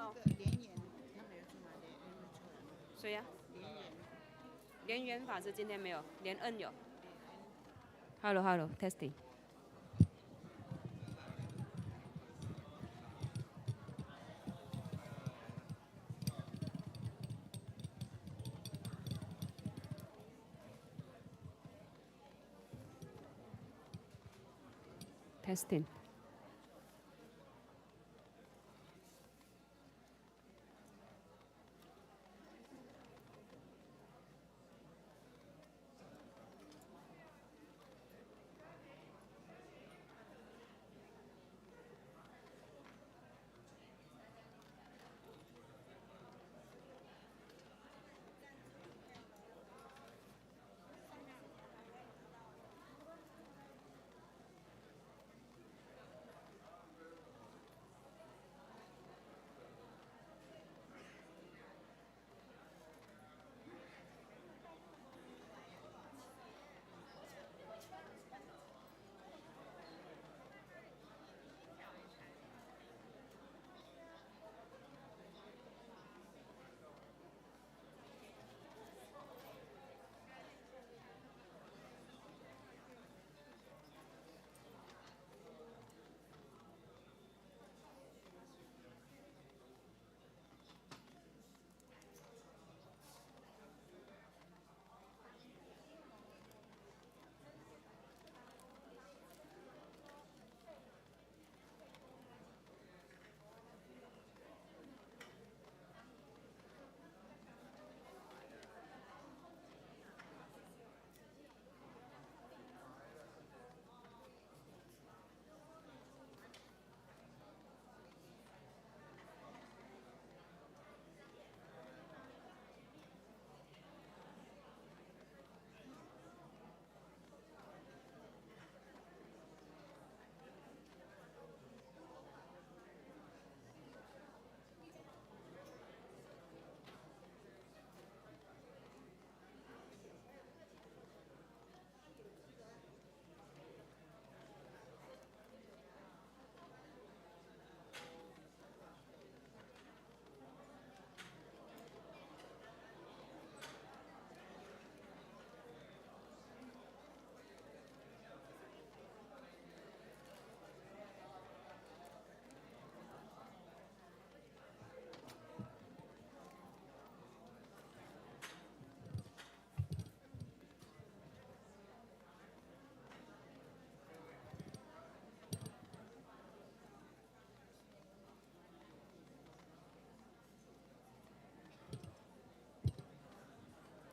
好。谁呀？莲源法师今天没有，莲恩有。Hello，testing。testing。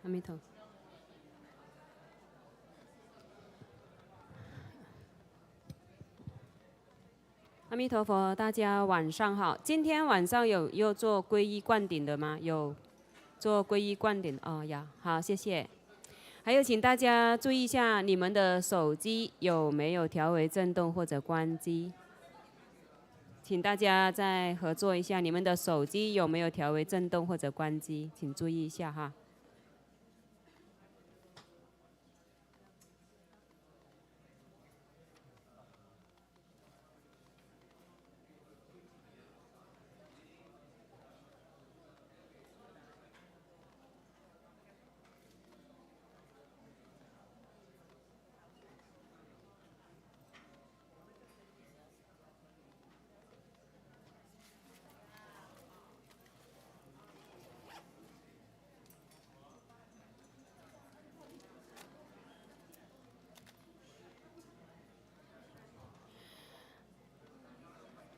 阿弥陀佛。阿弥陀佛，大家晚上好。今天晚上有做皈依灌顶的吗？有做皈依灌顶哦呀，好，谢谢。还有，请大家注意一下，你们的手机有没有调为震动或者关机？请大家再合作一下，你们的手机有没有调为震动或者关机？请注意一下哈。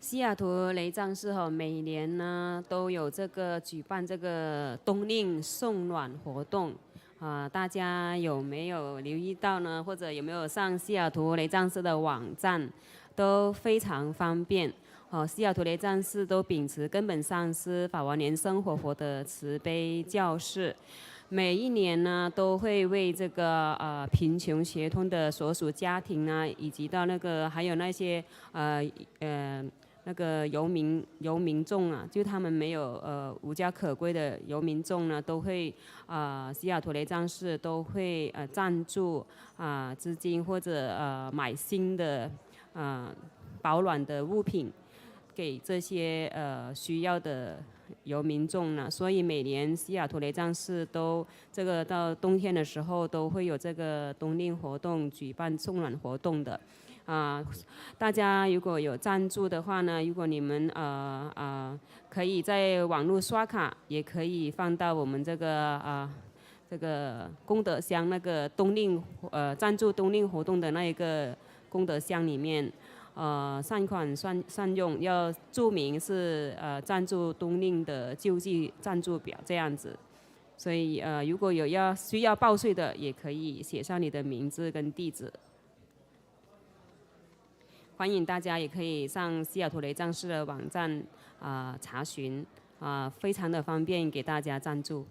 西雅图雷藏寺每年呢都有举办这个冬令送暖活动大家有没有留意到呢？或者有没有上西雅图雷藏寺的网站？都非常方便。西雅图雷藏寺都秉持根本上师法华莲生活佛的慈悲教示，每一年呢都会为这个贫穷协通的所属家庭啊，以及到还有那些那个游民众啊，就他们没有无家可归的游民众呢，都会西雅图雷藏寺都会赞助资金或者买新的保暖的物品给这些需要的游民众呢，所以每年西雅图雷藏寺都这个到冬天的时候都会有这个冬令活动，举办送暖活动的。大家如果有赞助的话呢，如果你们可以在网络刷卡，也可以放到我们这个功德箱那个赞助冬令活动的那一个功德箱里面，善款善用，要注明是赞助冬令的救济赞助表这样子。所以如果有需要报税的，也可以写上你的名字跟地址。欢迎大家也可以上西雅图雷藏寺的网站查询，非常的方便给大家赞助。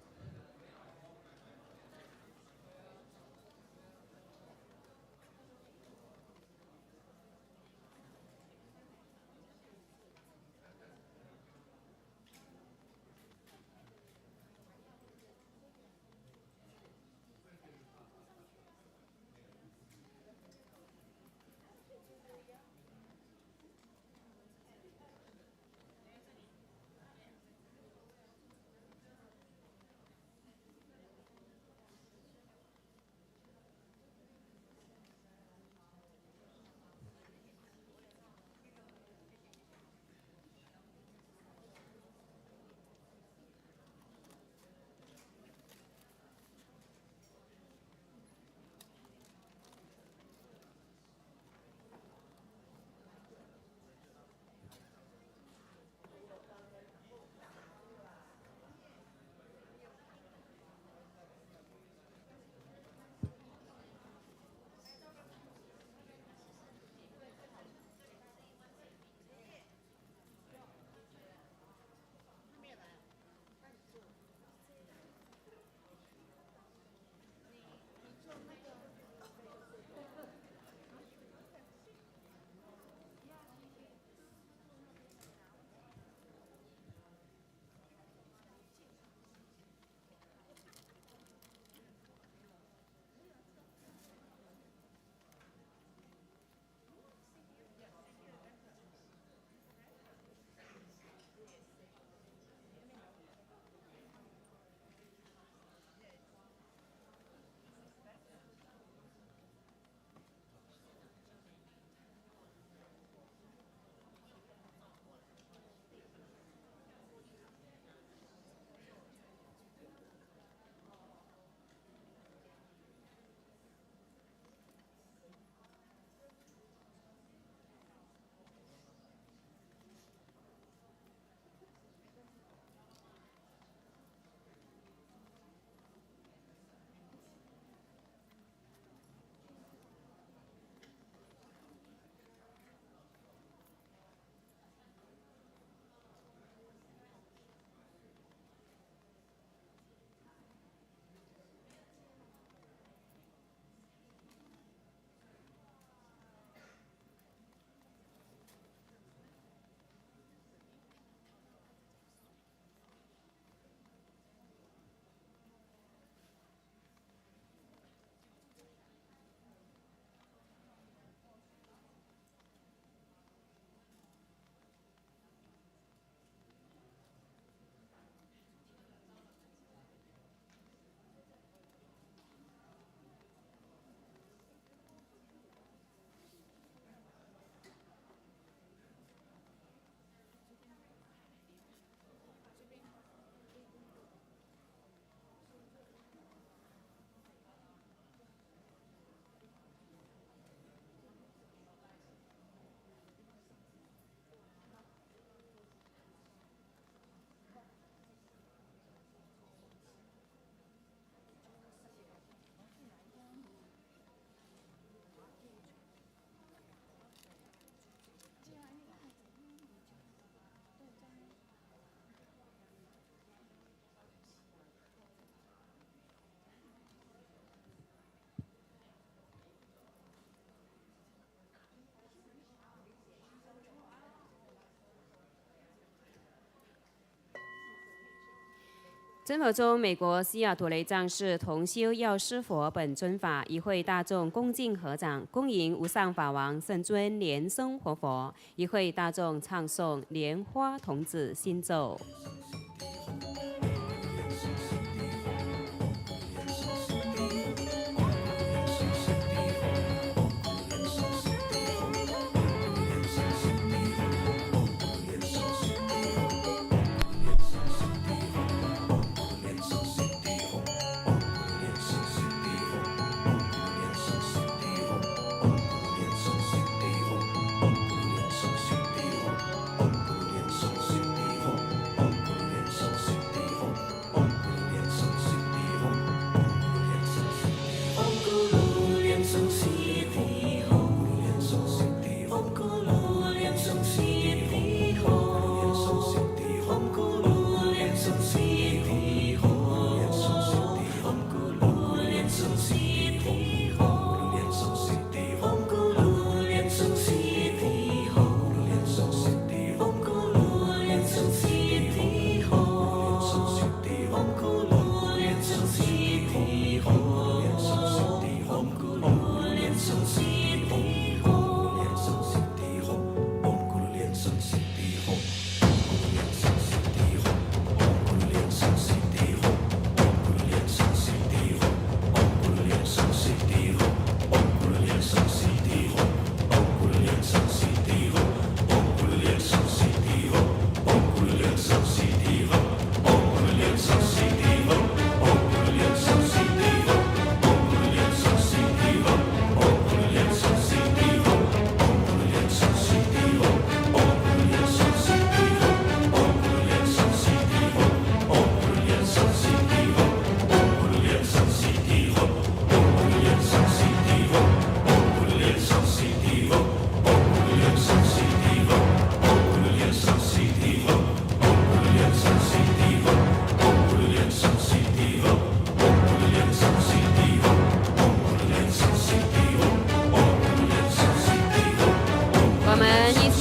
真佛中，美国西雅图雷藏寺同修药师佛本尊法一会大众恭敬合掌，恭迎无上法王圣尊莲生活佛，一会大众唱诵莲花童子心咒。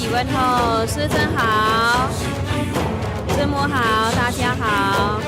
问候师尊好，师母好，大家好。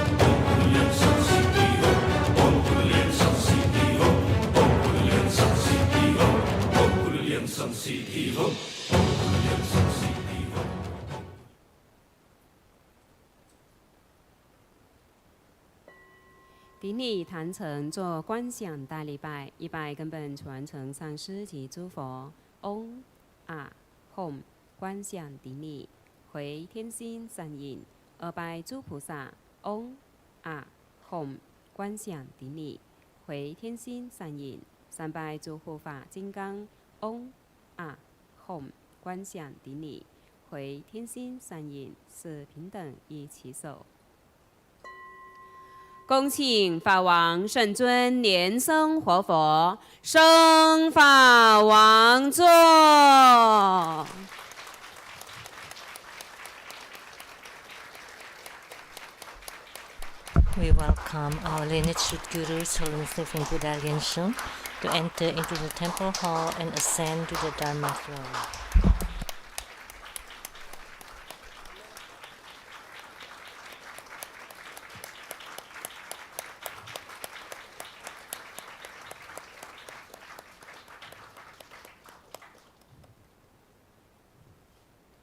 顶礼坛城做观想大礼拜，一拜根本传承上师及诸佛。嗡啊吽，观想顶礼，回天心善引。二拜诸菩萨。嗡啊吽，观想顶礼，回天心善引。三拜诸护法金刚。嗡啊吽，观想顶礼，回天心善引。四平等一起手。恭请法王圣尊莲生活佛升法王座。We welcome our lineage gurus, Holiness Living Buddha Liansheng, to enter into the temple hall and ascend to the Dharma throne.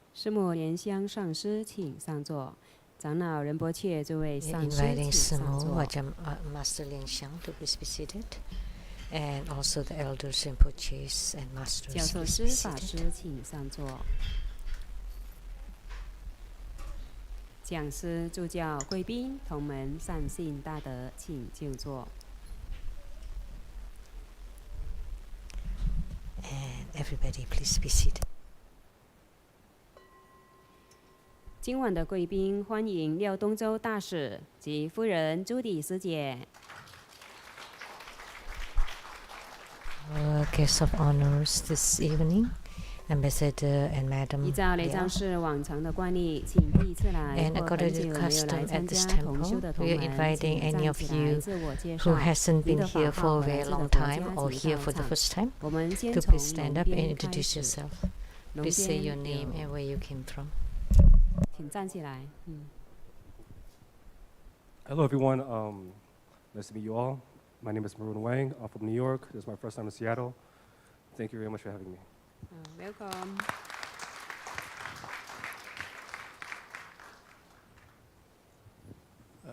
We 师母莲香上师，请上座。长老仁波切这位上师，请上座。Master Lianxiang to please be seated, and also the elders Rinpoches and masters. 教授师、法师，请上座。讲师、助教、贵宾、同门善信大德，请就座。And everybody, please be seated. 今晚的贵宾，欢迎廖东洲大使及夫人朱迪师姐。Our guests of honors this evening, Ambassador and Madam. 依照雷藏寺往常的惯例，请第一次来或很久没有来参加同修的同门，请站起来自我介绍。您的法号和来自的国家，请到场。我们先从龙边开始。龙 Please say your 边 name and where you came from. 请站起来。Hello, everyone. Nice to meet you all. My name is Maroon Wang. I'm from New York. This is my first time in Seattle. Thank you very much for having me. Welcome.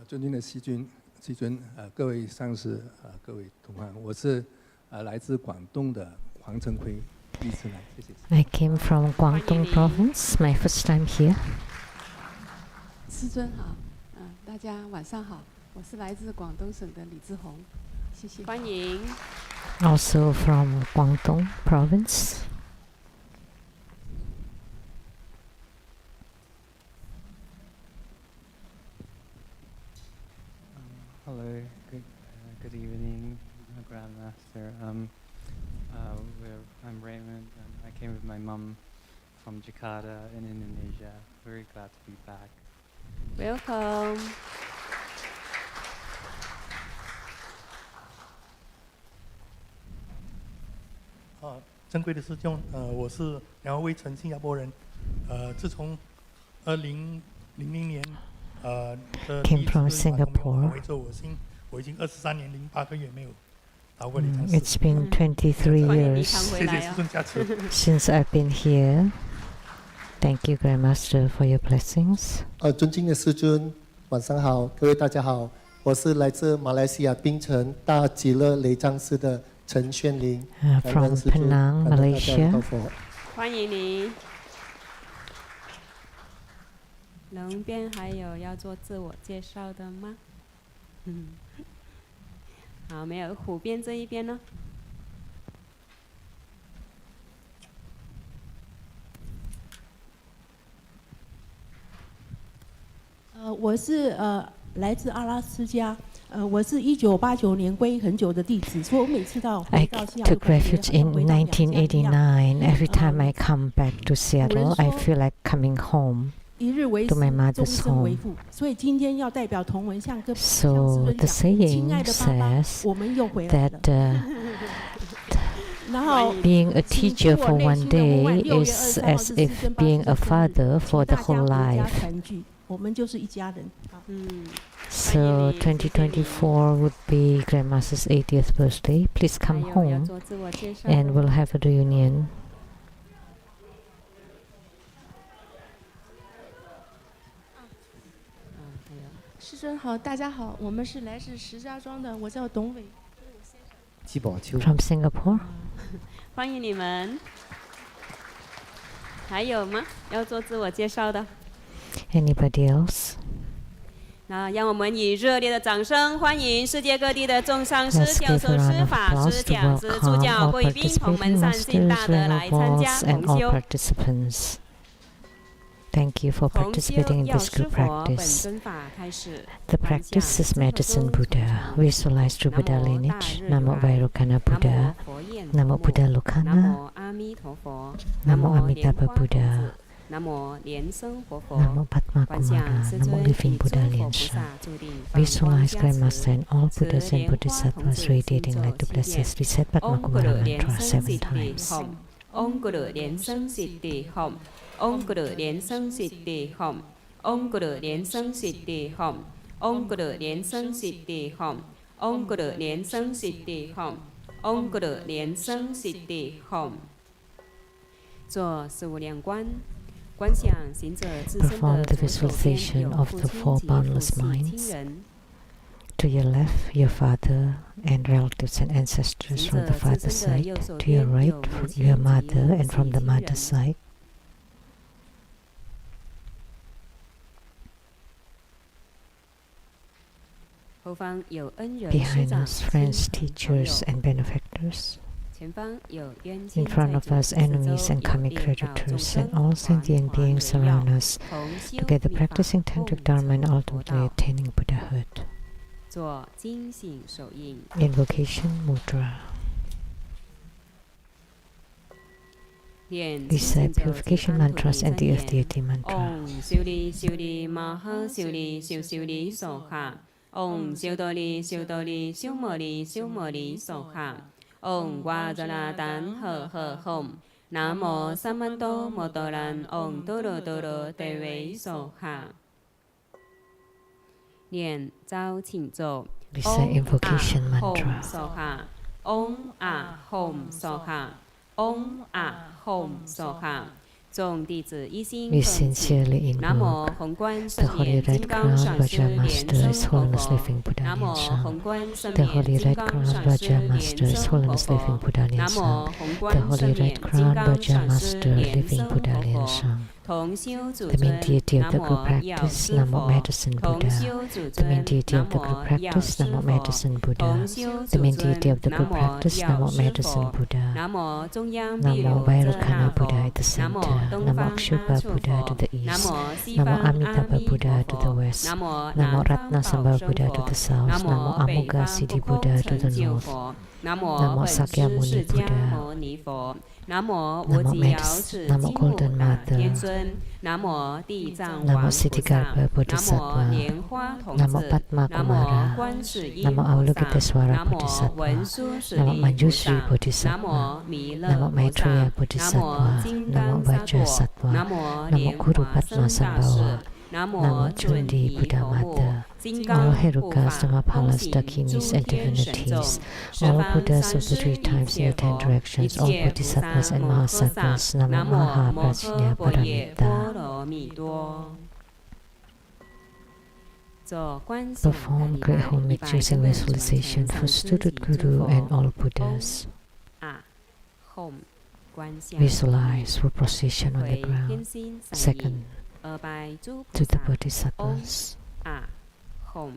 尊敬的西尊，各位上司，各位同行，我是来自广东的黄成辉，第一次来，谢谢。I came from Guangdong Province, my first time here. 师尊好，大家晚上好，我是来自广东省的李志宏，谢谢。欢迎。 Also from Guangdong Province. Hello, good evening, Grandmaster. I'm Raymond. I came with my mum from Jakarta in Indonesia. Very glad to be back. Welcome. 珍贵的师兄，我是两位陈新加坡人，自从2000年的第 Came 一次 from 返 Singapore. 回之后，我已经23年08个月没有到过礼堂 It's 寺。 been 23 years 谢谢师尊加持。 since I've been here. Thank you, Grandmaster, for your blessings. 尊敬的师尊，晚上好，各位大家好，我是来自马来西亚槟城大极乐雷藏寺的陈炫灵，感 From 恩师尊， Penang, 感恩大家 Malaysia. 高佛。欢迎你。龙边还有要做自我介绍的吗？好，没有。虎边这一边呢？我是来自阿拉斯加，我是1989年皈依很久的弟子，所以我每次回 I 到西雅图 took 感觉 refuge 好像 in 回到娘家一样。 1989. Every time I come back to Seattle, I feel like coming home. 一日为 to 师， my 终 mother's 身为 home. 父。所以今天要代表同文向师 So 尊 the 讲，亲爱 saying 的爸爸， says 我们又回来 that 了。然后 being a 请 teacher 我 for 内 one 心的梦幻 day 6月 is 23号 as 是 if 师尊being a 80生日， father for 请 the 大家 whole 回家 life. 团聚，我们就是一家人。好。 So 2024 would be Grandmaster's 80th birthday. Please come 还有要 home 做自我介绍的 and 吗 we'll have a reunion. 师尊好，大家好，我们是来自石家庄的，我叫董伟。 From Singapore. 欢迎你们。还有吗？要做自我介绍的？ Anybody else? 那让我们以热烈的掌声欢迎世界各地的众上师、 Let's 教 give 授 a round 师、 of 法 applause 师、 to 讲师、助 welcome 教、 all 贵宾、同门 participating 善信 masters, 大德来参加 venerables, and 同 all 修。 participants. Thank you for 同修 participating in 药 this 师 group 佛本 practice. 尊法开始。 The 当下 practice is 这个 medicine 中 Buddha. Visualize true Buddha 南无大 lineage. 日 Namo 如来 Vairocana 南 Buddha. 无佛焰 Namo 陀 Buddha 南 Lokana. 无阿弥陀佛，南 Namo 无莲 Amitabha 花童子 Buddha. 南无莲生活佛。 Namo Padma 观想 Kumara. 师 Namo 尊 Living 以诸 Buddha 佛菩 Liensheng. 萨注定放光 Visualize 加 Grandmaster 持， and all 持 Buddhas and 莲花童 Bodhisattvas 子 radiating 心 light 作 to 祈 bless 愿。 us. Reset Padma Om Guru Kumara 莲 mantra 生 7 Siddhi times. Hom Om Guru 莲生 Siddhi Hom Om Guru 莲生 Siddhi Hom Om Guru 莲生 Siddhi Hom Om Guru 莲生 Siddhi Hom Om Guru 莲生 Siddhi Hom Om Guru 莲生 Siddhi Hom。做四无量观，观想行者自身 Perform 的 the 左手边 visualization 有 of 父 the 亲 four 及父 boundless 系 minds. 亲人。 To your left, your father and relatives and ancestors 行 from 者 the 自 father's 身的 side. 右手 To your 边 right, 有母 your 亲及 mother 父 and 系 from the 亲 mother's 人。 side. 后方有恩人、师 Behind 长、 us, 亲 friends, 朋好 teachers, 友。 and benefactors. 前方有冤亲 In front 债 of 主， us, 四 enemies 周 and 有 karmic 六道众 creditors, 生 and all 团 sentient 团 beings 围绕， surround us, 同修 together 密法， practicing 共 tantric dharma and 成佛 ultimately 道。 attaining Buddhahood. 做精醒手印。 Invocation Mudra. 念 Recite 清净咒 purification 及安土 mantras 地 and 真 the Earth 言。 Deity mantra. 嗡修利修利摩诃修利修修利娑哈。嗡修多利修多利修摩利修摩利娑哈。嗡哇扎拉丹呵呵吽。南无萨曼多摩多兰嗡多罗多罗得维娑哈。念招请咒 Recite invocation mantra. Soha Om Hom Soha Om Hom Soha 众弟子一心 We 奉请 sincerely 南无 invoke 宏观 the 圣 Holy 眼金 Red 刚 Crown 上师 Raja 莲 Master, 生 His 活 Holiness 佛 Living Buddha 南无 Lian 宏 Sang. 观圣 The 眼 Holy 金 Red 刚 Crown 上师 Raja 莲 Master, His 生活 Holiness Living 佛 Buddha Lian 南 Sang. 无宏 The 观 Holy 圣 Red 眼金 Crown 刚 Raja 上师 Master, 莲 Living 生 Buddha 活 Lian 佛 Sang. 同修主 The main 尊 deity 南 of the 无 group 药 practice, 师 Namo 佛 Medicine 同 Buddha. 修主 The main 尊 deity 南 of the group 无药 practice, 师 Namo 佛 Medicine Buddha. 同修 The 主 main deity 尊 of the 南 group 无 practice, 药 Namo 师 Medicine 佛 Buddha. 南无中央毗 Namo 卢遮那 Vairocana 佛 Buddha at the 南无 center. 东 Namo 方阿 Akshubha 处 Buddha 佛 to the 南 east. 无西 Namo 方阿 Amitabha 弥陀 Buddha to the 佛 west. 南无 Namo 南方 Ratna 宝 Sambhava 生 Buddha to 佛 the south. 南 Namo 无北 Amoga 方 Siddhi 不空 Buddha to 成 the 就 north. 佛南无 Namo 本师 Sakyamuni 释迦 Buddha. 牟尼佛南无无 Namo 极瑶 Medicine. 池 Namo 金母 Golden 大 Mother. 天尊南无地藏 Namo 王菩萨 Siddhikarpa 南无 Bodhisattva. 莲花童 Namo 子 Padma 南无 Kumara. 观世音 Namo 菩萨 Avalokitesvara 南无 Bodhisattva. 文殊师 Namo 利菩 Manjushri 萨 Bodhisattva. 南无弥勒 Namo 菩萨 Maitreya 南无 Bodhisattva. 金 Namo 刚萨埵 Vajrasattva. 南无 Namo 莲 Guru 华 Padma 生大士 Sambhava. 南无 Namo 准 Chundi 提 Buddha 头目 Mother. 金 All 刚护 Herukas, 法 Dhammapalas, 通行诸 Dakinis, and 天神众 divinities, 十 all 方 Buddhas 三 of the 世 three 一 times in 切 the ten 佛一 directions, all 切菩萨 Bodhisattvas and 摩诃萨 Mahasattvas, 南 Namo 无 Maha 摩诃 Prajna 般若波 Paramita. 罗蜜多。做观想 Perform 大 great 礼拜， homage 礼拜 using 根本传 visualization 承 for 上师 student 及诸 Guru and 佛。 all Buddhas. Home 观想 Visualize for procession on the 回天 ground. 心善 Second, 意，拜诸菩 to the 萨。 Bodhisattvas. Home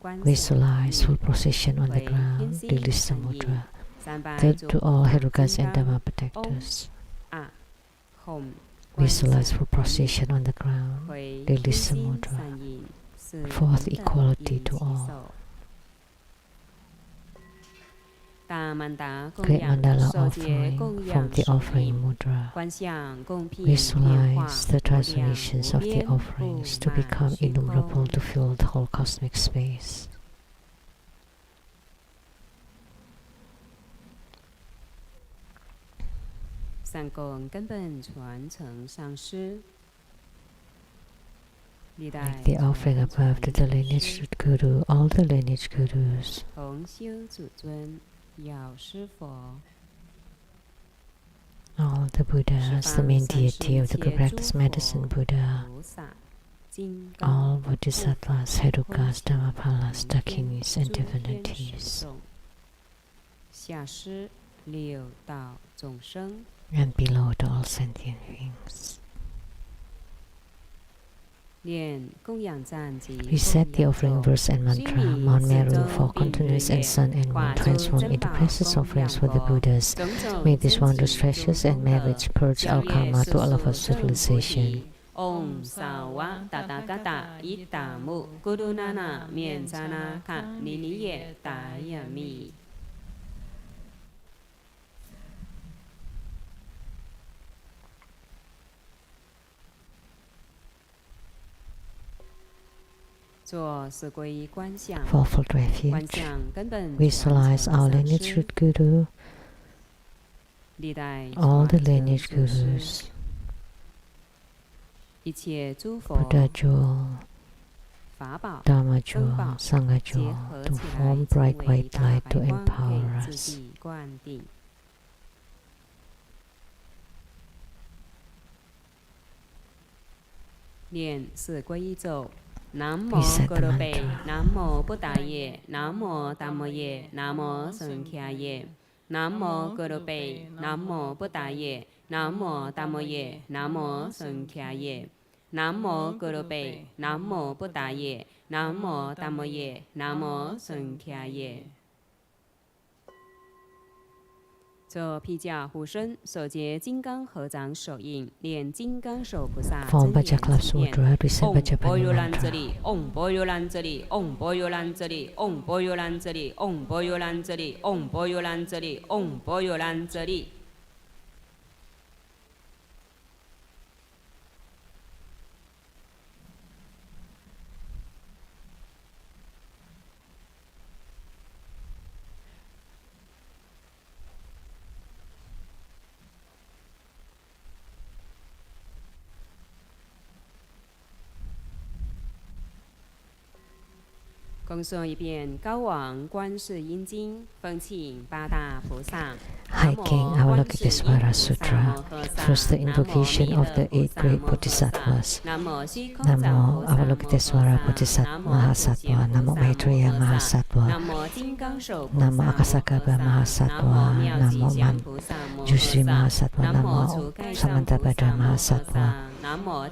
观想 Visualize for procession on the 回天 ground. 心 Release the 善意， mudra. 拜 Third, 诸 to 菩 all 萨 Herukas 金 and 刚。 Dhamma protectors. Home 观 Visualize 想 for procession on the ground. 回天 Release the 心 mudra. 善意，是 Fourth, 人的 equality 一 to 起 all. 受。大曼达供 Great 养， mandala 受戒 offering 供 from 养 the 手 offering 印， mudra. 观想供品变化 Visualize the 无量 transformations 无 of the 边不 offerings to 满 become 虚 innumerable 空。 to fill the whole cosmic space. 三供根本传承上师，历代 Make the offering 传 above to the 承 lineage 师 root guru, all the lineage gurus, 同修祖尊，药师佛， all the Buddhas, the main deity of the good practice medicine Buddha, 菩萨、金刚、 all Bodhisattvas, Herukas, Dhammapalas, Dakinis, and 诸天神 divinities, 众，下师六道众生。 and below to all sentient beings. 念供养赞及 Recite the 供 offering 养咒 verse and mantra. Mount Meru for continuous and sun and moon transform into precious offerings for the Buddhas. May these wondrous treasures and merits purge our karma to all of our civilization. Om Sawa Tathagata Itamu Gurunana Mienzana Ka Niniye Dayami. Fourfold refuge. Visualize our lineage root guru, all the lineage gurus, Buddha jewel, Dharma jewel, Sangha jewel, to form bright white light to empower us. Namo Gurube, Namo Buddhaye, Namo Dhammaye, Namo Sankhyaye. Namo Gurube, Namo Buddhaye, Namo Dhammaye, Namo Sankhyaye. Namo Gurube, Namo Buddhaye, Namo Dhammaye, Namo Sankhyaye. 做披甲护身，手结金刚合掌手印，念金刚手菩萨 Form 真言 Bhaja Class 字面。 Mudra, recite Om Bhaja Pani Boyolanjali, mantra. Om Boyolanjali, Om Boyolanjali, Om Boyolanjali, Om Boyolanjali, Om Boyolanjali, Om Boyolanjali. 恭诵一遍《高王观世音经》，奉请八大菩萨。 Hiking Avalokitesvara Sutra. First, the invocation of the 8 great bodhisattvas. Namo Avalokitesvara Bodhisattva Mahasattva. Namo Maitreya Mahasattva. Namo Akasakapa Mahasattva. Namo Manjushri Mahasattva. Namo Samantabhadra Mahasattva. Namo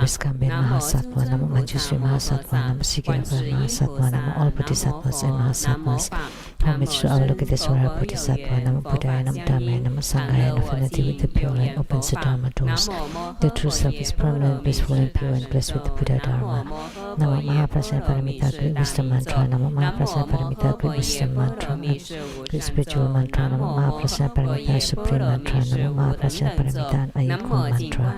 Viskambin Mahasattva. Namo Manjushri Mahasattva. Namo Sikirapa Mahasattva. Namo all bodhisattvas and mahasattvas. Homage to Avalokitesvara Bodhisattva. Namo Buddhaya, Namo Dhammaya, Namo Sanghaya. In affinity with the pure light opens the Dharma doors. The true self is permanent, blissful and pure and blessed with the Buddha Dharma. Namo Mahaprasana Paramita, great wisdom mantra. Namo Mahaprasana Paramita, great wisdom mantra. Great spiritual mantra. Namo Mahaprasana Paramita, supreme mantra. Namo Mahaprasana Paramita, Ayako mantra.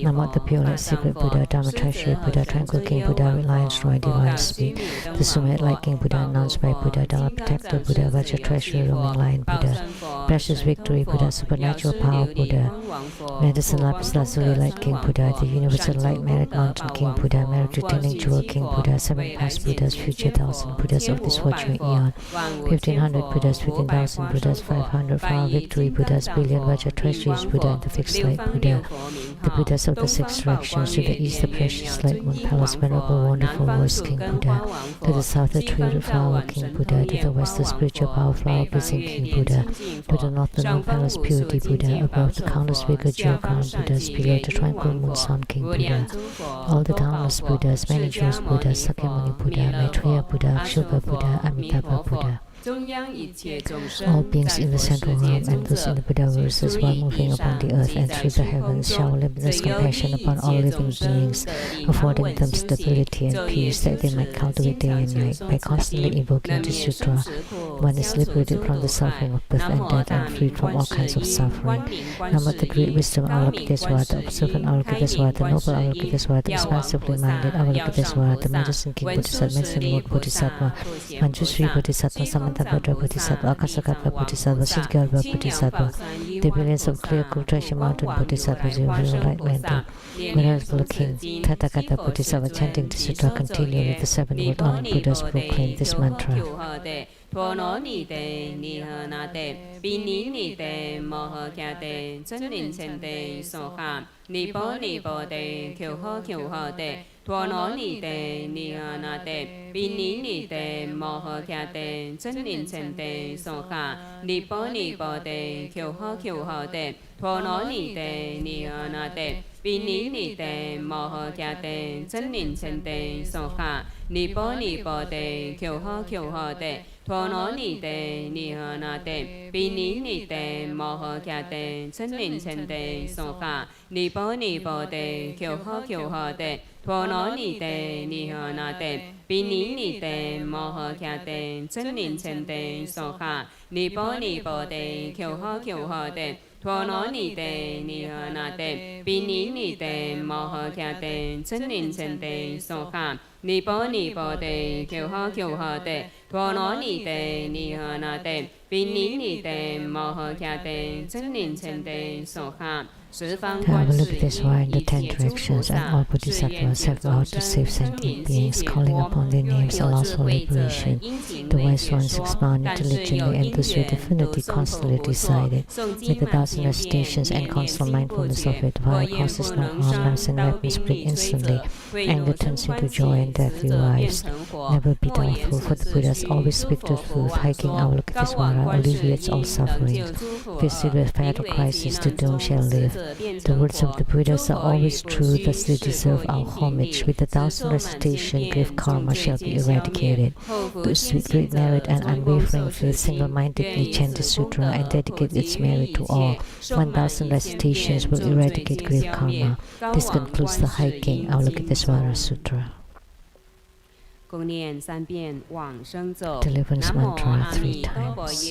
Namo the pure light, secret Buddha, Dharma Treasury Buddha, tranquil King Buddha, reliance, roy, divine speed. The summit light King Buddha, announced by Buddha, Dharma protector Buddha, Vajra treasury, roaming lion Buddha, precious victory Buddha, supernatural power Buddha, medicine lapis lazuli light King Buddha, the universal light merit mountain King Buddha, merit retaining jewel King Buddha, 7 past Buddhas, future 1,000 Buddhas of this fortune eon, 1,500 Buddhas, 15,000 Buddhas, 500 power victory Buddhas, billion Vajra treasuries Buddha, and the fixed light Buddha, the Buddhas of the 6 directions, to the east the precious light moon palace, venerable wonderful voice King Buddha, to the south the tree flower King Buddha, to the west the spiritual power flower blessing King Buddha, to the north the moon palace purity Buddha, above the countless vigor jewel crown Buddhas, below the tranquil moon sun King Buddha, all the countless Buddhas, many jewels Buddhas, Sakyamuni Buddha, Maitreya Buddha, Akshubha Buddha, Amitabha Buddha. All beings in the central realm and those in the Buddha-verses while moving upon the earth and through the heavens shower limitless compassion upon all living beings, affording them stability and peace that they might cultivate day and night. By constantly invoking the sutra, one is liberated from the suffering of birth and death and freed from all kinds of suffering. Namo the great wisdom Avalokitesvara, the observant Avalokitesvara, the noble Avalokitesvara, the expansively minded Avalokitesvara, the medicine king Bodhisattva, medicine lord Bodhisattva, Manjushri Bodhisattva, Samantabhadra Bodhisattva, Akasakapa Bodhisattva, Siddhartha Bodhisattva, the billions of clear cool treasure mountain Bodhisattvas, real light lantern, venerable king, Tathagata Bodhisattva, chanting the sutra continually, the 7 world honored Buddhas proclaim this mantra. Thono ni te ni na te, bini ni te moho kya te, chân chen te soha, ni po te, kyo ho te, thono ni te ni na te, bini ni te moho kya te, chân chen te soha, ni po te, kyo ho te, thono ni te ni na te, bini ni te moho kya te, chân chen te soha, ni po te, kyo ho te, thono ni te ni na te, bini ni te moho kya te, chân chen te soha, ni po te, kyo ho te, thono ni te ni na te, bini ni te moho kya te, chân chen te soha, ni po te, kyo ho te, thono ni te ni na te, bini ni te moho kya te, chân chen te soha, ni po te, kyo ho te, thono ni te ni na te, bini ni te moho kya te, chân chen te soha. The Avalokitesvara in the 10 directions and all bodhisattvas have vowed to save sentient beings, calling upon their names allows for liberation. The wise ones expound intelligently and thus with affinity constantly decided. With 1,000 recitations and constant mindfulness of it, fire causes no harm, lamps and weapons break instantly, anger turns into joy and death revives. Never be doubtful, for the Buddhas always speak the truth. Hiking Avalokitesvara alleviates all suffering. Visited with fatal crisis, the doomed shall live. The words of the Buddhas are always true, thus they deserve our homage. With 1,000 recitation, grave karma shall be eradicated. Those with great merit and unwavering faith single-mindedly chant the sutra and dedicate its merit to all. 1,000 recitations will eradicate grave karma. This concludes the Hiking Avalokitesvara Sutra. Deliverance mantra 3 times.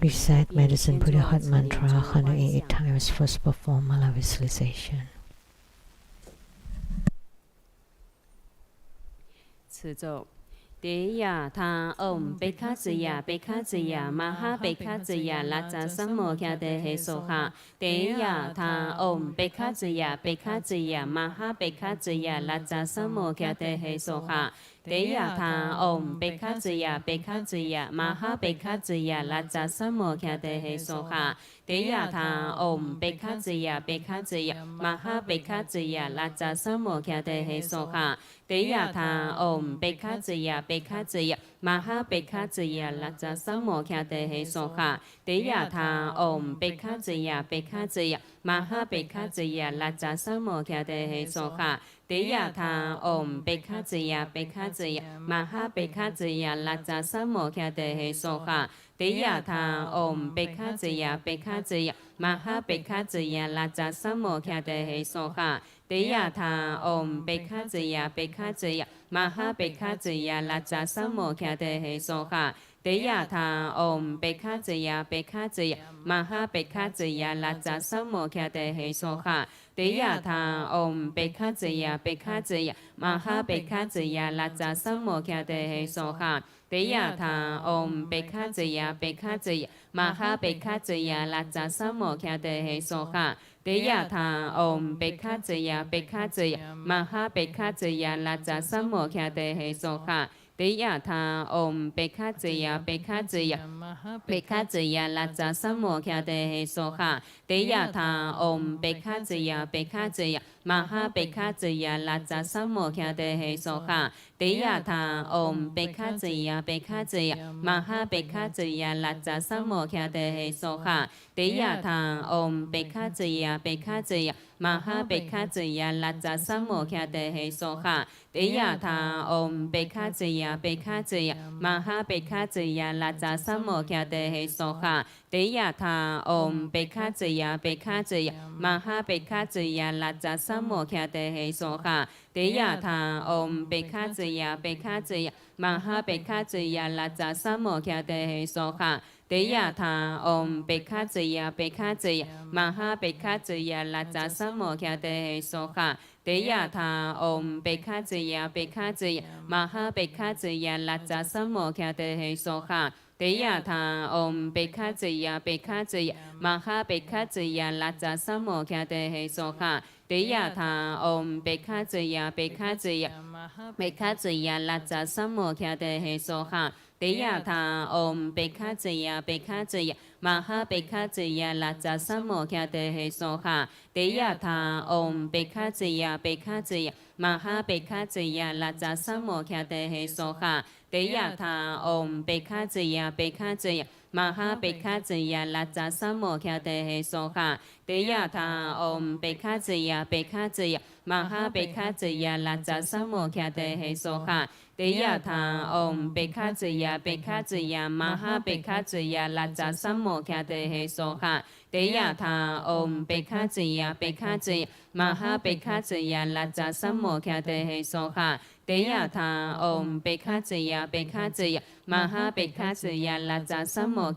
Recite medicine Buddha heart mantra 188 times. First perform mala visualization. 持咒。Te ya tha om bekhaziya bekhaziya maha bekhaziya laja sammo kya te he soha. Te ya tha om bekhaziya bekhaziya maha bekhaziya laja sammo kya te he soha. Te ya tha om bekhaziya bekhaziya maha bekhaziya laja sammo kya te he soha. Te ya tha om bekhaziya bekhaziya maha bekhaziya laja sammo kya te he soha. Te ya tha om bekhaziya bekhaziya maha bekhaziya laja sammo kya te he soha. Te ya tha om bekhaziya bekhaziya maha bekhaziya laja sammo kya te he soha. Te ya tha om bekhaziya bekhaziya maha bekhaziya laja sammo kya te he soha. Te ya tha om bekhaziya bekhaziya maha bekhaziya laja sammo kya te he soha. Te ya tha om bekhaziya bekhaziya maha bekhaziya laja sammo kya te he soha. Te ya tha om bekhaziya bekhaziya maha bekhaziya laja sammo kya te he soha. Te ya tha om bekhaziya bekhaziya maha bekhaziya laja sammo kya te he soha. Te ya tha om bekhaziya bekhaziya maha bekhaziya laja sammo kya te he soha. Te ya tha om bekhaziya bekhaziya maha bekhaziya laja sammo kya te he soha. Te ya tha om bekhaziya bekhaziya bekhaziya laja sammo kya te he soha. Te ya tha om bekhaziya bekhaziya maha bekhaziya laja sammo kya te he soha. Te ya tha om bekhaziya bekhaziya maha bekhaziya laja sammo kya te he soha. Te ya tha om bekhaziya bekhaziya maha bekhaziya laja sammo kya te he soha. Te ya tha om bekhaziya bekhaziya maha bekhaziya laja sammo kya te he soha. Te ya tha om bekhaziya bekhaziya maha bekhaziya laja sammo kya te he soha. Te ya tha om bekhaziya bekhaziya maha bekhaziya laja sammo kya te he soha. Te ya tha om bekhaziya bekhaziya maha bekhaziya laja sammo kya te he soha. Te ya tha om bekhaziya bekhaziya maha bekhaziya laja sammo kya te he soha. Te ya tha om bekhaziya bekhaziya maha bekhaziya laja sammo kya te he soha. Te ya tha om bekhaziya bekhaziya bekhaziya laja sammo kya te he soha. Te ya tha om bekhaziya bekhaziya maha bekhaziya laja sammo kya te he soha. Te ya tha om bekhaziya bekhaziya maha bekhaziya laja sammo kya te he soha. Te ya tha om bekhaziya bekhaziya maha bekhaziya laja sammo kya te he soha. Te ya tha om bekhaziya bekhaziya maha bekhaziya laja sammo kya te he soha. Te ya tha om bekhaziya bekhaziya maha bekhaziya laja sammo kya te he soha. Te ya tha om bekhaziya bekhaziya maha bekhaziya laja sammo kya te he soha. Te ya tha om bekhaziya bekhaziya maha bekhaziya laja sammo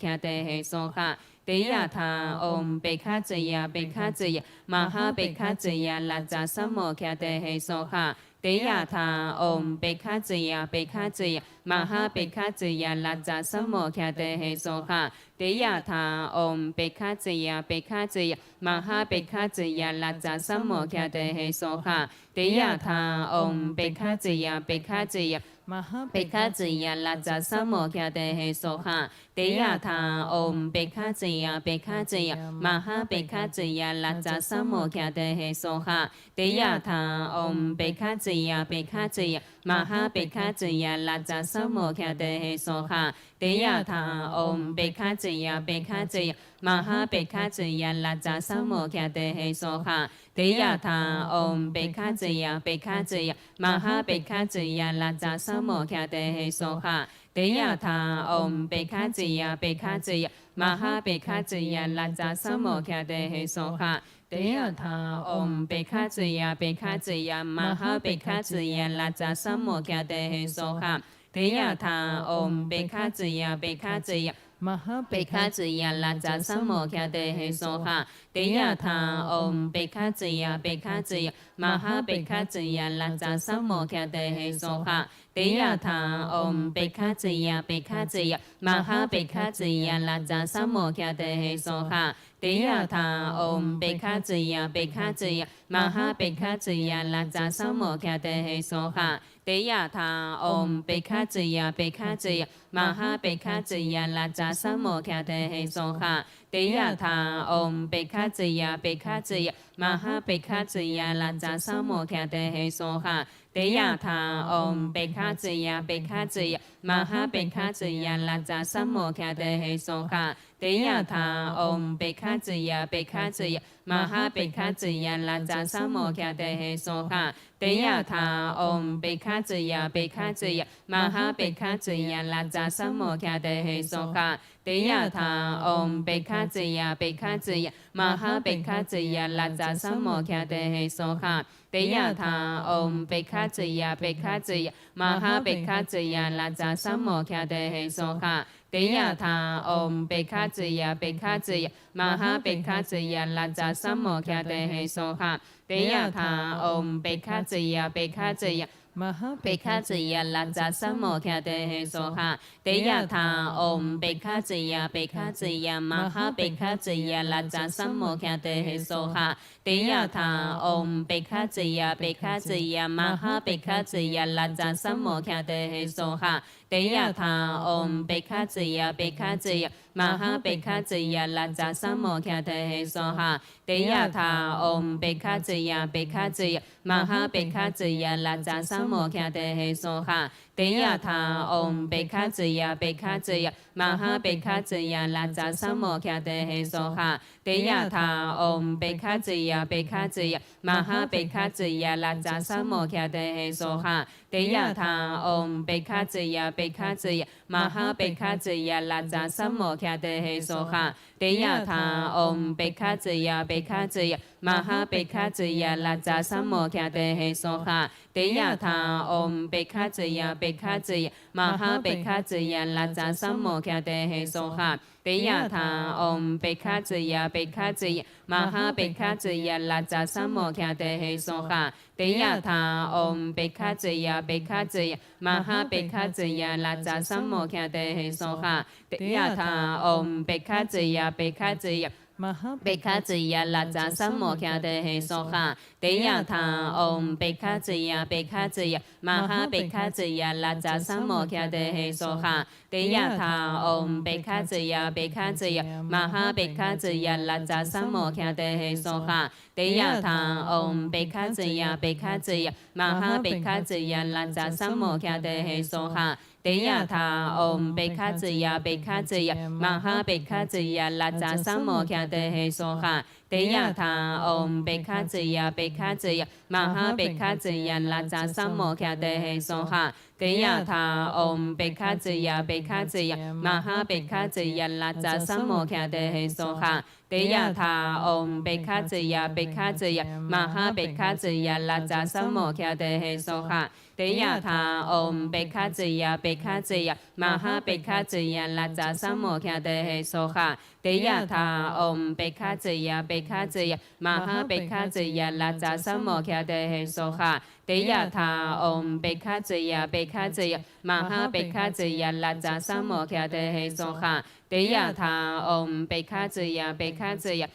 kya te he soha. Te ya tha om bekhaziya bekhaziya maha bekhaziya laja sammo kya te he soha. Te ya tha om bekhaziya bekhaziya maha bekhaziya laja sammo kya te he soha. Te ya tha om bekhaziya bekhaziya maha bekhaziya laja sammo kya te he soha. Te ya tha om bekhaziya bekhaziya maha bekhaziya laja sammo kya te he soha. Te ya tha om bekhaziya bekhaziya maha bekhaziya laja sammo kya te he soha. Te ya tha om bekhaziya bekhaziya maha bekhaziya laja sammo kya te he soha. Te ya tha om bekhaziya bekhaziya maha bekhaziya laja sammo kya te he soha. Te ya tha om bekhaziya bekhaziya maha bekhaziya laja sammo kya te he soha. Te ya tha om bekhaziya bekhaziya maha bekhaziya laja sammo kya te he soha. Te ya tha om bekhaziya bekhaziya maha bekhaziya laja sammo kya te he soha. เตยะถาอมเปฆาจยะเปฆาจยะมหาเปฆาจยะลัจจสัมโมคเตเหโสหะเตยะถาอมเปฆาจยะเปฆาจยะมหาเปฆาจยะลัจจสัมโมคเตเหโสหะเตยะถาอมเปฆาจยะเปฆาจยะมหาเปฆาจยะลัจจสัมโมคเตเหโสหะเตยะถาอมเปฆาจยะเปฆาจยะมหาเปฆาจยะลัจจสัมโมคเตเหโสหะเตยะถาอมเปฆาจยะเปฆาจยะมหาเปฆาจยะลัจจสัมโมคเตเหโสหะเตยะถาอมเปฆาจยะเปฆาจยะมหาเปฆาจยะลัจจสัมโมคเตเหโสหะเตยะถาอมเปฆาจยะเปฆาจยะมหาเปฆาจยะลัจจสัมโมคเตเหโสหะเตยะถาอมเปฆาจยะเปฆาจยะมหาเปฆาจยะลัจจสัมโมคเตเหโสหะเตยะถาอมเปฆาจยะเปฆาจยะมหาเปฆาจยะลัจจสัมโมคเตเหโสหะเตยะถาอมเปฆาจยะเปฆาจยะมหาเปฆาจยะลัจจสัมโมคเตเหโสหะเตยะถาอมเปฆาจยะเปฆาจยะมหาเปฆาจยะลัจจสัมโมคเตเหโสหะเตยะถาอมเปฆาจยะเปฆาจยะมหาเปฆาจยะลัจจสัมโมคเตเหโสหะเตยะถาอมเปฆาจยะเปฆาจยะมหาเปฆาจยะลัจจสัมโมคเตเหโสหะเตยะถาอมเปฆาจยะเปฆาจยะมหาเปฆาจยะลัจจสัมโมคเตเหโสหะเตยะถาอมเปฆาจยะเปฆาจยะมหาเปฆาจยะลัจจสัมโมคเตเหโสหะเตยะถาอมเปฆาจยะเปฆาจยะมหาเปฆาจยะลัจจสัมโมคเตเหโสหะเตยะถาอมเปฆาจยะเปฆาจยะมหาเปฆาจยะลัจจสัมโมคเตเหโสหะเตยะถาอมเปฆาจยะเปฆาจยะมหาเปฆาจยะลัจจสัมโมคเตเหโสหะเตยะถาอมเปฆาจยะเปฆาจยะมหาเปฆาจยะลัจจสัมโมคเตเหโสหะเตยะถาอมเปฆาจยะเปฆาจยะมหาเปฆาจยะลัจจสัมโมคเตเหโสหะเตยะถาอมเปฆาจยะเปฆาจยะมหาเปฆาจยะลัจจสัมโมคเตเหโสหะเตยะถาอมเปฆาจยะเปฆาจยะมหาเปฆาจยะลัจจสัมโมคเตเหโสหะเตยะถาอมเปฆาจยะเปฆาจยะมหาเปฆาจยะลัจจสัมโมคเตเหโสหะเตยะถาอมเปฆาจยะเปฆาจยะมหาเปฆาจยะลัจจสัมโมคเตเหโสหะเตยะถาอมเปฆาจยะเปฆาจยะมหาเปฆาจยะลัจจสัมโมคเตเหโสหะเตยะถาอมเปฆาจยะเปฆาจยะมหาเปฆาจยะลัจจสัมโมคเตเหโสหะเตยะถาอมเปฆาจยะเปฆาจยะมหาเปฆาจยะลัจจสัมโมคเตเหโสหะเตยะถาอมเปฆาจยะเปฆาจยะมหาเปฆาจยะลัจจสัมโมคเตเหโสหะเตยะถาอมเปฆาจยะเปฆาจยะมหาเปฆาจยะลัจจสัมโมคเตเหโสหะเตยะถาอมเปฆาจยะเปฆาจยะมหาเปฆาจยะลัจจสัมโมคเตเหโสหะเตยะถาอมเปฆาจยะเปฆาจยะมหาเปฆาจยะลัจจสัมโมคเตเหโสหะเตยะถาอมเปฆาจยะเปฆาจยะมหาเปฆาจยะลัจจสัมโมคเตเหโสหะเตยะถาอมเปฆาจยะเปฆาจยะมหาเปฆาจยะลัจจสัมโมคเตเหโสหะเตยะถาอมเปฆาจยะเปฆาจยะมหาเปฆาจยะลัจจสัมโมคเตเหโสหะเตยะถาอมเปฆาจยะเปฆาจยะมหาเปฆาจยะลัจจสัมโมคเตเหโสหะเตยะถาอมเปฆาจยะเปฆาจยะมหาเปฆาจยะลัจจสัมโมคเตเหโสหะเตยะถาอมเปฆาจยะเปฆาจยะมหาเปฆาจยะลัจจสัมโมคเตเหโสหะเตยะถาอมเปฆาจยะเปฆาจยะ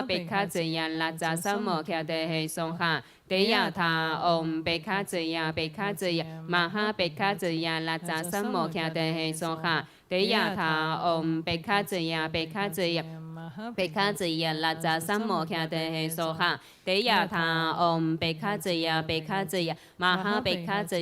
เปฆาจยะลัจจสัมโมคเตเหโสหะเตยะถาอมเปฆาจยะเปฆาจยะมหาเปฆาจยะลัจจสัมโมคเตเหโสหะเตยะถาอมเปฆาจยะเปฆาจยะมหาเปฆาจ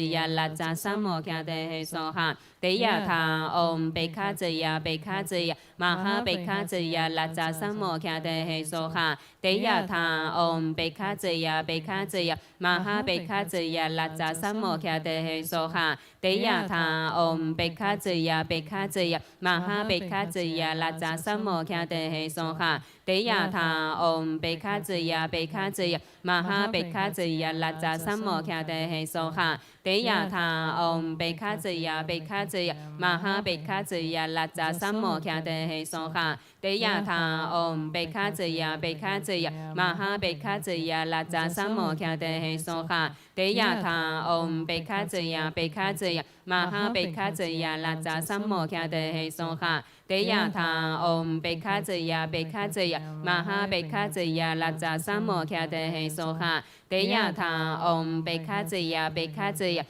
ยะลัจจสัมโมคเตเหโสหะเตยะถาอมเปฆาจยะเปฆาจยะมหาเปฆาจยะลัจจสัมโมคเตเหโสหะเตยะถาอมเปฆาจยะเปฆาจยะมหาเปฆาจยะลัจจสัมโมคเตเหโสหะเต เตยะถาอมเบคาเจยะเบคาเจยะมหาเบคาเจยะลัจจาสัมโมคาเตเหโสค่ะเตยะถาอมเบคาเจยะเบคาเจยะมหาเบคาเจยะลัจจาสัมโมคาเตเหโสค่ะเตยะถาอมเบคาเจยะเบคาเจยะมหาเบคาเจยะลัจจาสัมโมคาเตเหโสค่ะเตยะถาอมเบคาเจยะเบคาเจยะมหาเบคาเจยะลัจจาสัมโมคาเตเหโสค่ะเตยะถาอมเบคาเจยะเบคาเจยะมหาเบคาเจยะลัจจาสัมโมคาเตเหโสค่ะเตยะถาอมเบคาเจยะเบคาเจยะมหาเบคาเจยะลัจจาสัมโมคาเตเหโสค่ะเตยะถาอมเบคาเจยะเบคาเจยะมหาเบคาเจยะลัจจาสัมโมคาเตเหโสค่ะเตยะถาอมเบคาเจยะเบคาเจยะ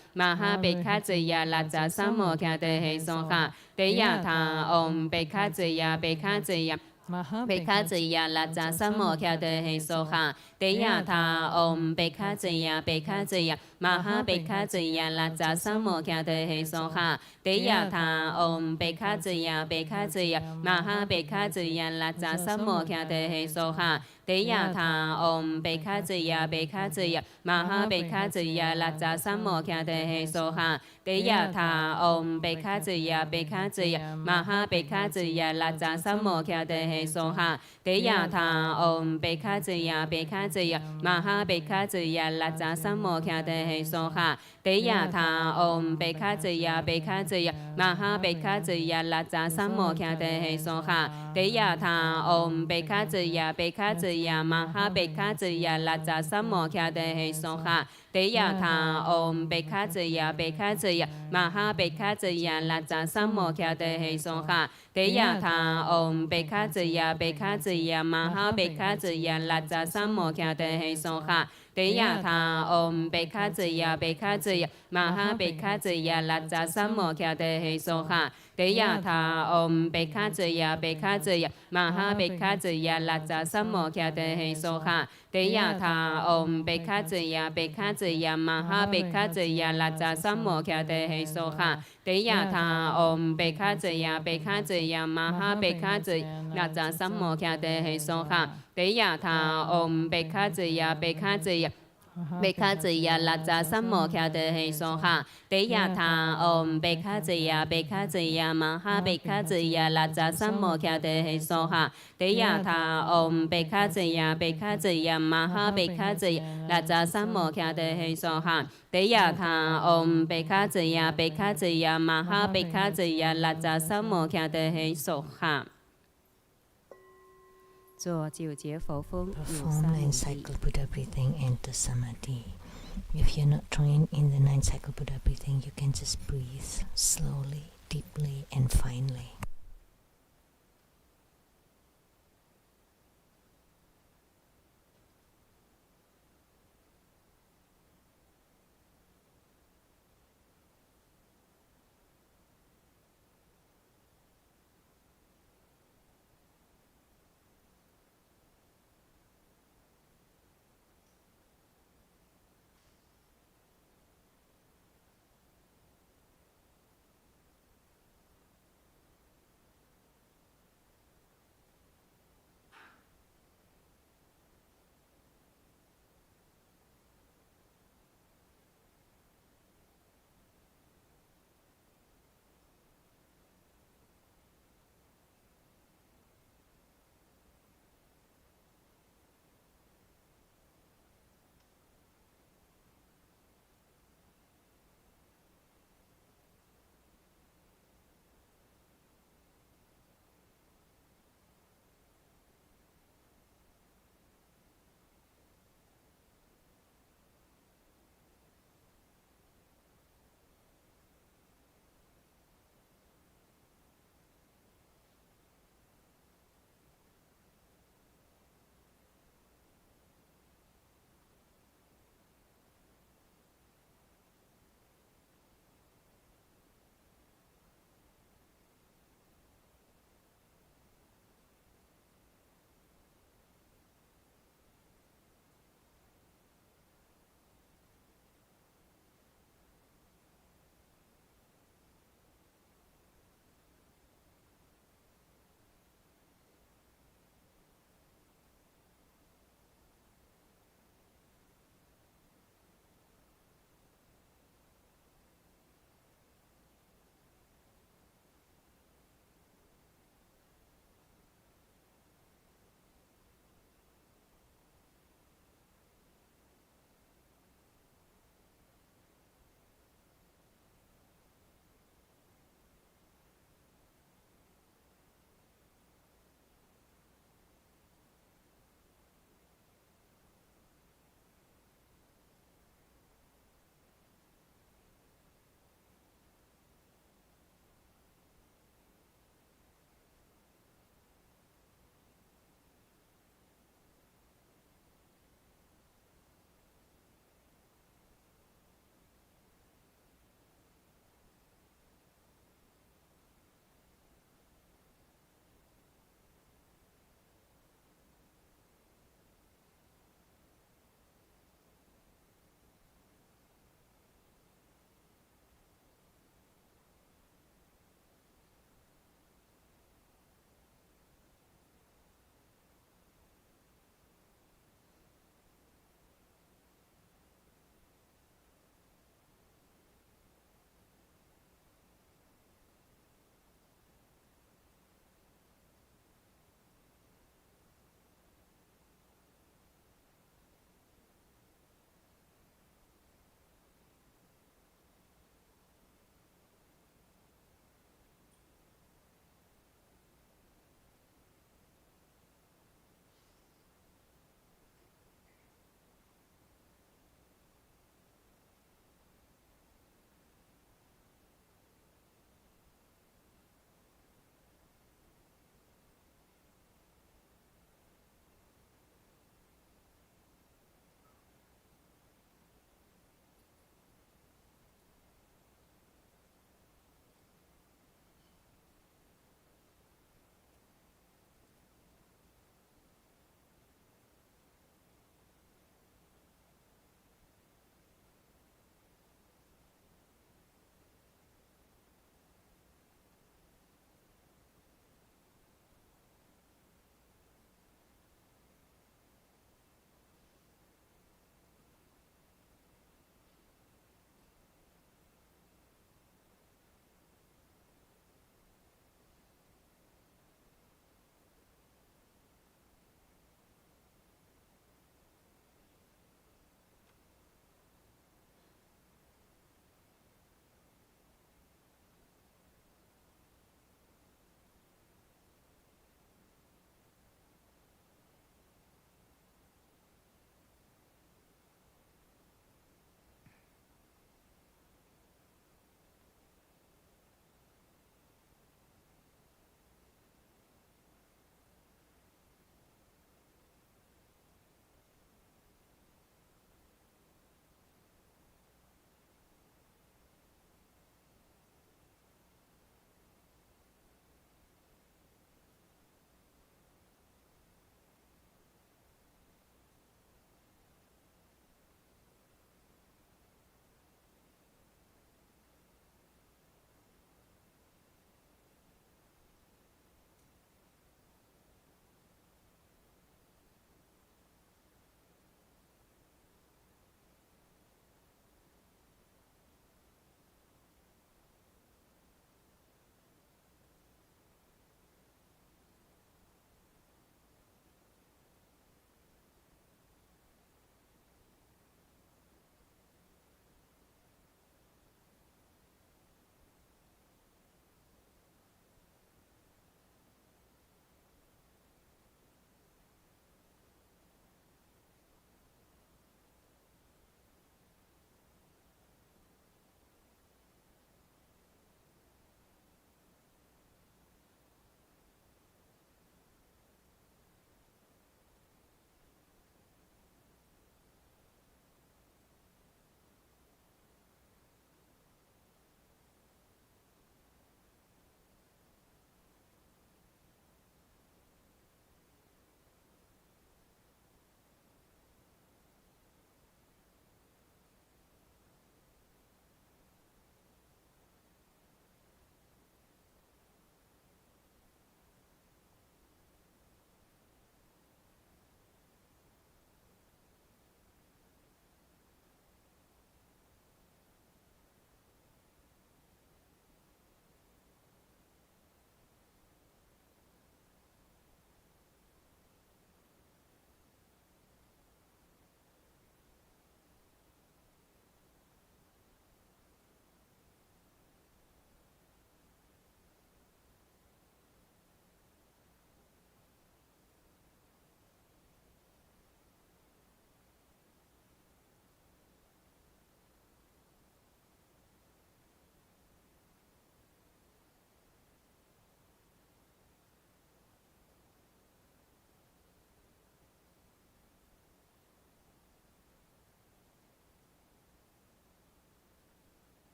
เบคาเจยะลัจจาสัมโมคาเตเหโสค่ะเตยะถาอมเบคาเจยะเบคาเจยะมหาเบคาเจยะลัจจาสัมโมคาเตเหโสค่ะเตยะถาอมเบคาเจยะเบคาเจยะมหาเบคาเจยะลัจจาสัมโมคาเตเหโสค่ะเตยะถาอมเบคาเจยะเบคาเจยะมหาเบคาเจยะลัจจาสัมโมคาเตเหโสค่ะเตยะถาอมเบคาเจยะเบคาเจยะมหาเบคาเจยะลัจจาสัมโมคาเตเหโสค่ะเตยะถาอมเบคาเจยะเบคาเจยะมหาเบคาเจยะลัจจาสัมโมคาเตเหโสค่ะเตยะถาอมเบคาเจยะเบคาเจยะมหาเบคาเจยะลัจจาสัมโมคาเตเหโสค่ะเตยะถาอมเบคาเจยะเบคาเจยะมหาเบคาเจยะลัจจาสัมโมคาเตเหโสค่ะเตยะถาอมเบคาเจยะเบคาเจยะมหาเบคาเจยะลัจจาสัมโมคาเตเหโสค่ะเตยะถาอมเบคาเจยะเบคาเจยะมหาเบคาเจยะลัจจาสัมโมคาเตเหโสค่ะเตยะถาอมเบคาเจยะเบคาเจยะมหาเบคาเจยะลัจจาสัมโมคาเตเหโสค่ะเตยะถาอมเบคาเจยะเบคาเจยะมหาเบคาเจยะลัจจาสัมโมคาเตเหโสค่ะเตยะถาอมเบคาเจยะเบคาเจยะมหาเบคาเจยะลัจจาสัมโมคาเตเหโสค่ะเตยะถาอมเบคาเจยะเบคาเจยะมหาเบคาเจยะลัจจาสัมโมคาเตเหโสค่ะเตยะถาอมเบคาเจยะเบคาเจยะเบคาเจยะลัจจาสัมโมคาเตเหโสค่ะเตยะถาอมเบคาเจยะเบคาเจยะมหาเบคาเจยะลัจจาสัมโมคาเตเหโสค่ะเตยะถาอมเบคาเจยะเบคาเจยะมหาเบคาเจยะลัจจาสัมโมคาเตเหโสค่ะเตยะถาอมเบคาเจยะเบคาเจยะมหาเบคาเจยะลัจจาสัมโมคาเตเหโสค่ะ做九节佛风有 Perform 三 nine 五 cycle Buddha breathing into samadhi. If you're not trained in the 9 cycle Buddha breathing, you can just breathe slowly, deeply, and finely.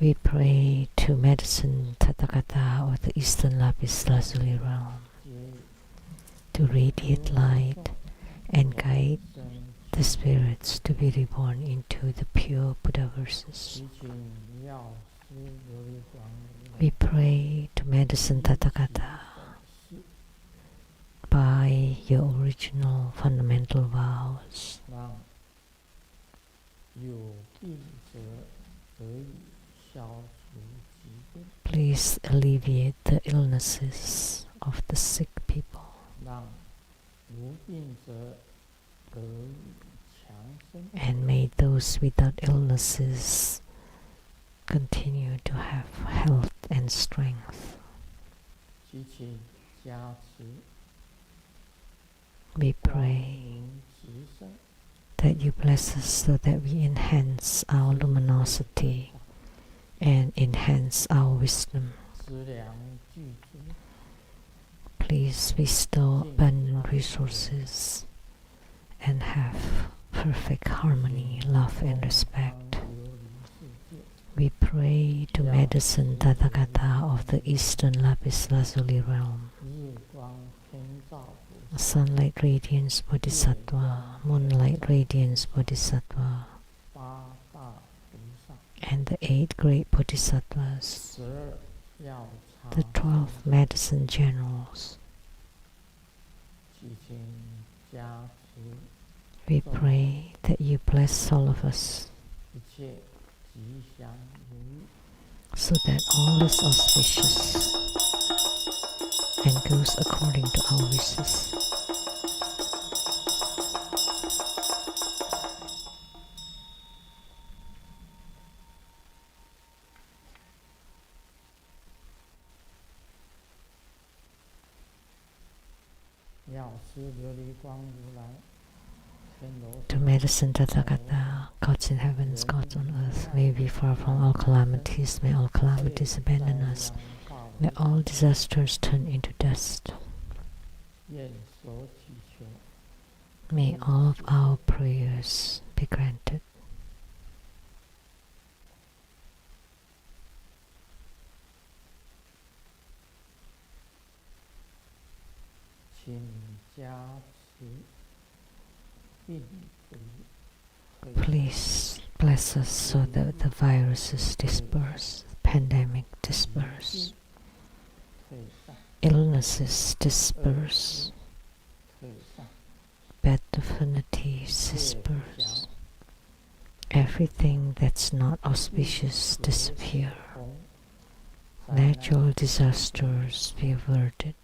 We pray to medicine Tathagata of the Eastern Lapis Lazuli realm to radiate light and guide the spirits to be reborn into the pure Buddha verses. We pray to medicine Tathagata by your original fundamental vows. Please alleviate the illnesses of the sick people. And may those without illnesses continue to have health and strength. We pray that you bless us so that we enhance our luminosity and enhance our wisdom. Please bestow abundant resources and have perfect harmony, love and respect. We pray to medicine Tathagata of the Eastern Lapis Lazuli realm, Sunlight Radiance Bodhisattva, Moonlight Radiance Bodhisattva, and the 8 great Bodhisattvas, the 12 medicine generals. We pray that you bless all of us so that all is auspicious and goes according to our wishes. To medicine Tathagata, gods in heavens, gods on earth, may we be far from all calamities, may all calamities abandon us, may all disasters turn into dust. May all of our prayers be granted. Please bless us so that the viruses disperse, pandemic disperse, illnesses disperse, bad affinities disperse, everything that's not auspicious disappear, natural disasters be averted.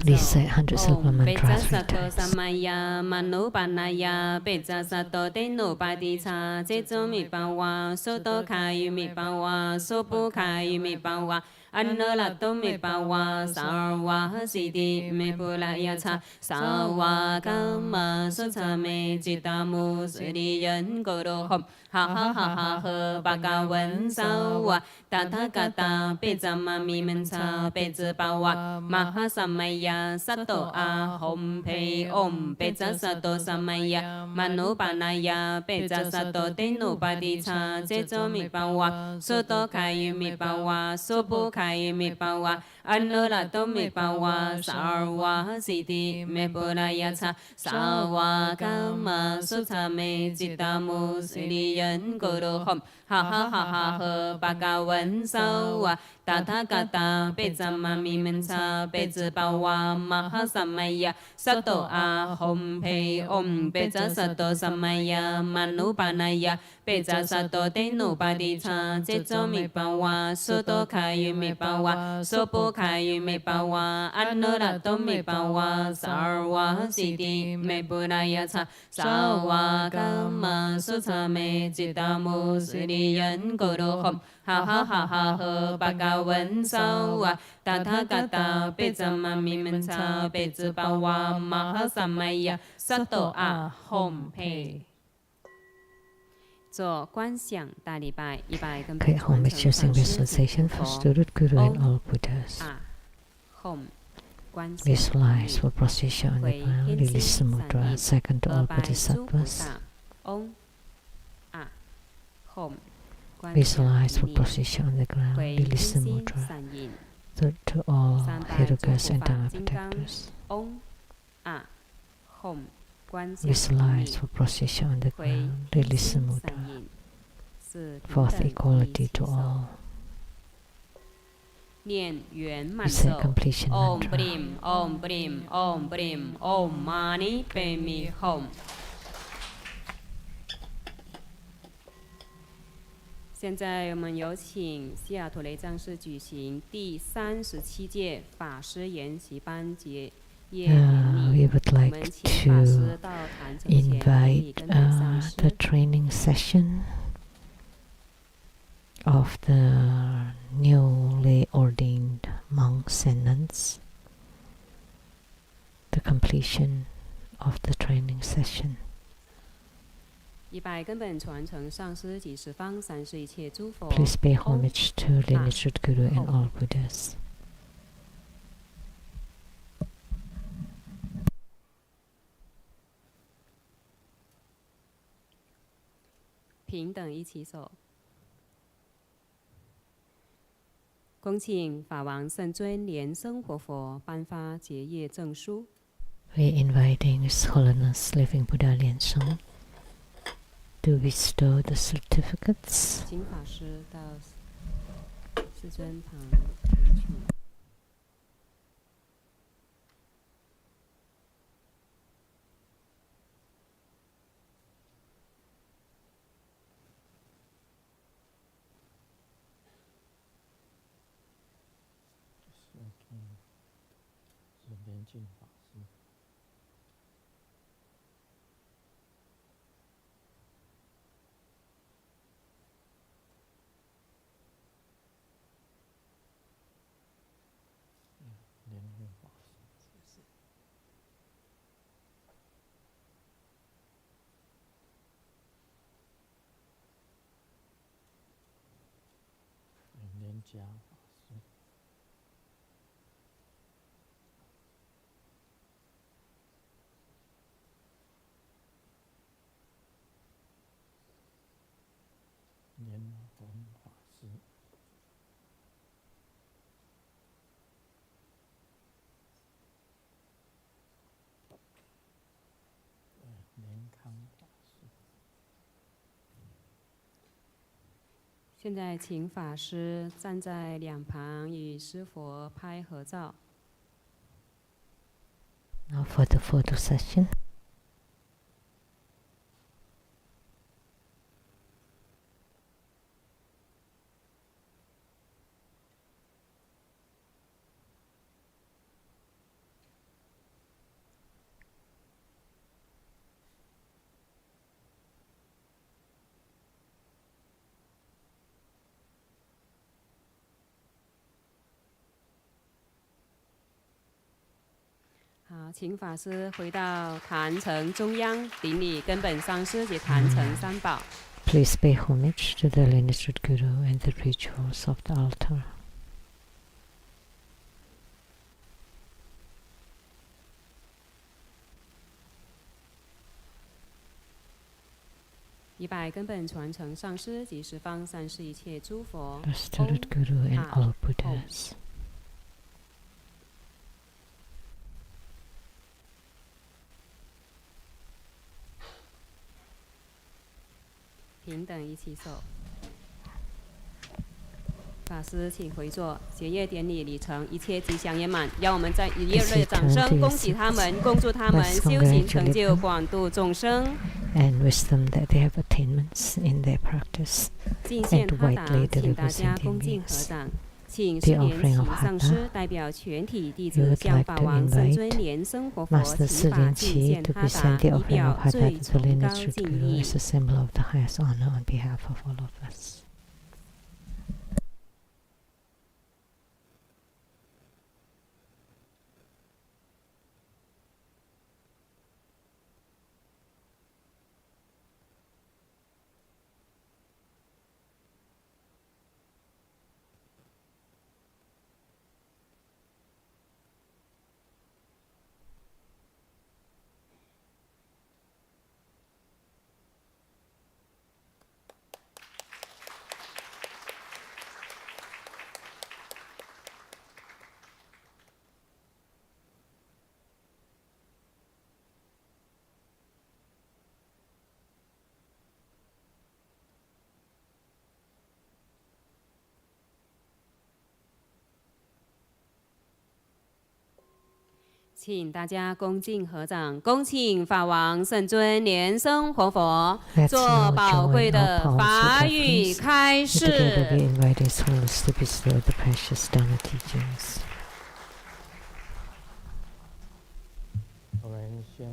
Recite 100 silver mantras 3 times. Samaya Manupanaya Peja Sato Teno Padisa Zezo Mi Pawa Soto Kayu Mi Pawa Sopo Kayu Mi Pawa Annolato Mi Pawa Sarwa Hasidi Mi Pulaya Cha Sawa Kama Sota Me Jitamu Suriyan Goro Hom Ha ha ha ha ha Bhagavan Sawa Tathagata Pejama Mi Mensa Peja Pawa Mahasamaya Sato Ahom Pe Om Peja Sato Samaya Manupanaya Peja Sato Teno Padisa Zezo Mi Pawa Soto Kayu Mi Pawa Sopo Kayu Mi Pawa Annolato Mi Pawa Sarwa Siddhi Me Puraya Cha Sawa Kama Sutta Me Jitamu Suriyan Guru Hom Ha ha ha ha ha Bhagavan Sawa Tathagata Pejama Mi Mensa Peja Pawa Mahasamaya Sato Ahom Pe Om Peja Sato Samaya Manupanaya Peja Sato Teno Padisa Zezo Mi Pawa Soto Kayu Mi Pawa Sopo Kayu Mi Pawa Annolato Mi Pawa Sarwa Siddhi Me Puraya Cha Sawa Kama Sutta Me Jitamu Suriyan Guru Hom Ha ha ha ha ha Bhagavan 达文萨瓦达他嘎达贝扎玛咪门查贝兹巴瓦玛哈萨玛呀萨多阿吽佩。做观想大礼拜，100根本 Pay 传 homage 承 using 上师及 visualization 佛 for Student Guru and all Buddhas. 吽，观想 Visualize for procession on the 回 ground. 天 Release 心 the 散 mudra. 印， Second to 二 all 拜诸菩 Bodhisattvas. 萨，嗡吽，观想 Visualize for 念， procession on the ground. 回天 Release the 心 mudra. 散印， Third to all 三拜诸 Hirukas 佛 and 法 Dharma 金刚， protectors. 嗡吽，观想 Visualize 念， for procession on the 回 ground. 天 Release the 心 mudra. 散印，是平 Fourth 等 equality 一起 to 手。 all. 念圆满 We say 咒 completion Om mantra. Brim Om Brim Om Brim Om Mani Padme Hum。现在我们有请西雅图雷藏寺举行第37届法师研习班结业典 We 礼。 would 我 like 们请法师 to 到坛城前顶礼 invite 跟本上 the 师。 training session of the newly ordained monks and nuns. The completion of the training session. 100根本传承上师及十方三世一切诸佛。 Please pay 嗡 homage to lineage Guru and all Buddhas. 平等一起手。恭请法王圣尊莲生活佛颁发结业证书。 We inviting His Holiness Living Buddha Lianzong to bestow the certificates. 请法师到世尊旁领取。现在请法师站在两旁与师佛拍合照。 Now for the photo session.好，请法师回到坛城中央，顶礼根本上师及坛城三宝。 Please pay homage to the lineage Guru and the rituals of the altar. 100根本传承上师及十方三世一切诸佛。 The Student Guru and all Buddhas. 平等一起手。法师，请回座。结业典礼礼成，一切吉祥圆满。让我们在以热烈的掌声恭喜他们，恭祝他们修行成就，广度众生。 And wisdom that they have attainments in their practice. 敬献 And 哈达， widely 请大 deliver 家恭敬合 sentient 掌。请 The 释莲 offering 请 of 上 Hatha. 师代表全体弟 We 子 would 向 like 法 to 王圣尊 invite 莲生活佛 Master 祈法 Sirin 敬 Chi 献 to 哈 present 达， the 以 offering 表 of Hatha 最 to the 崇高 lineage 敬 Guru 意。 as a symbol of the highest honor on behalf of all of us. 请大家恭敬合掌，恭请法王圣尊莲生活佛 Let's 做 now 宝 join 贵 our 的 palms with 法 our 语 hands. 开 And together we 示。 invite His Holiness to bestow the precious Dharma teachings. 我们先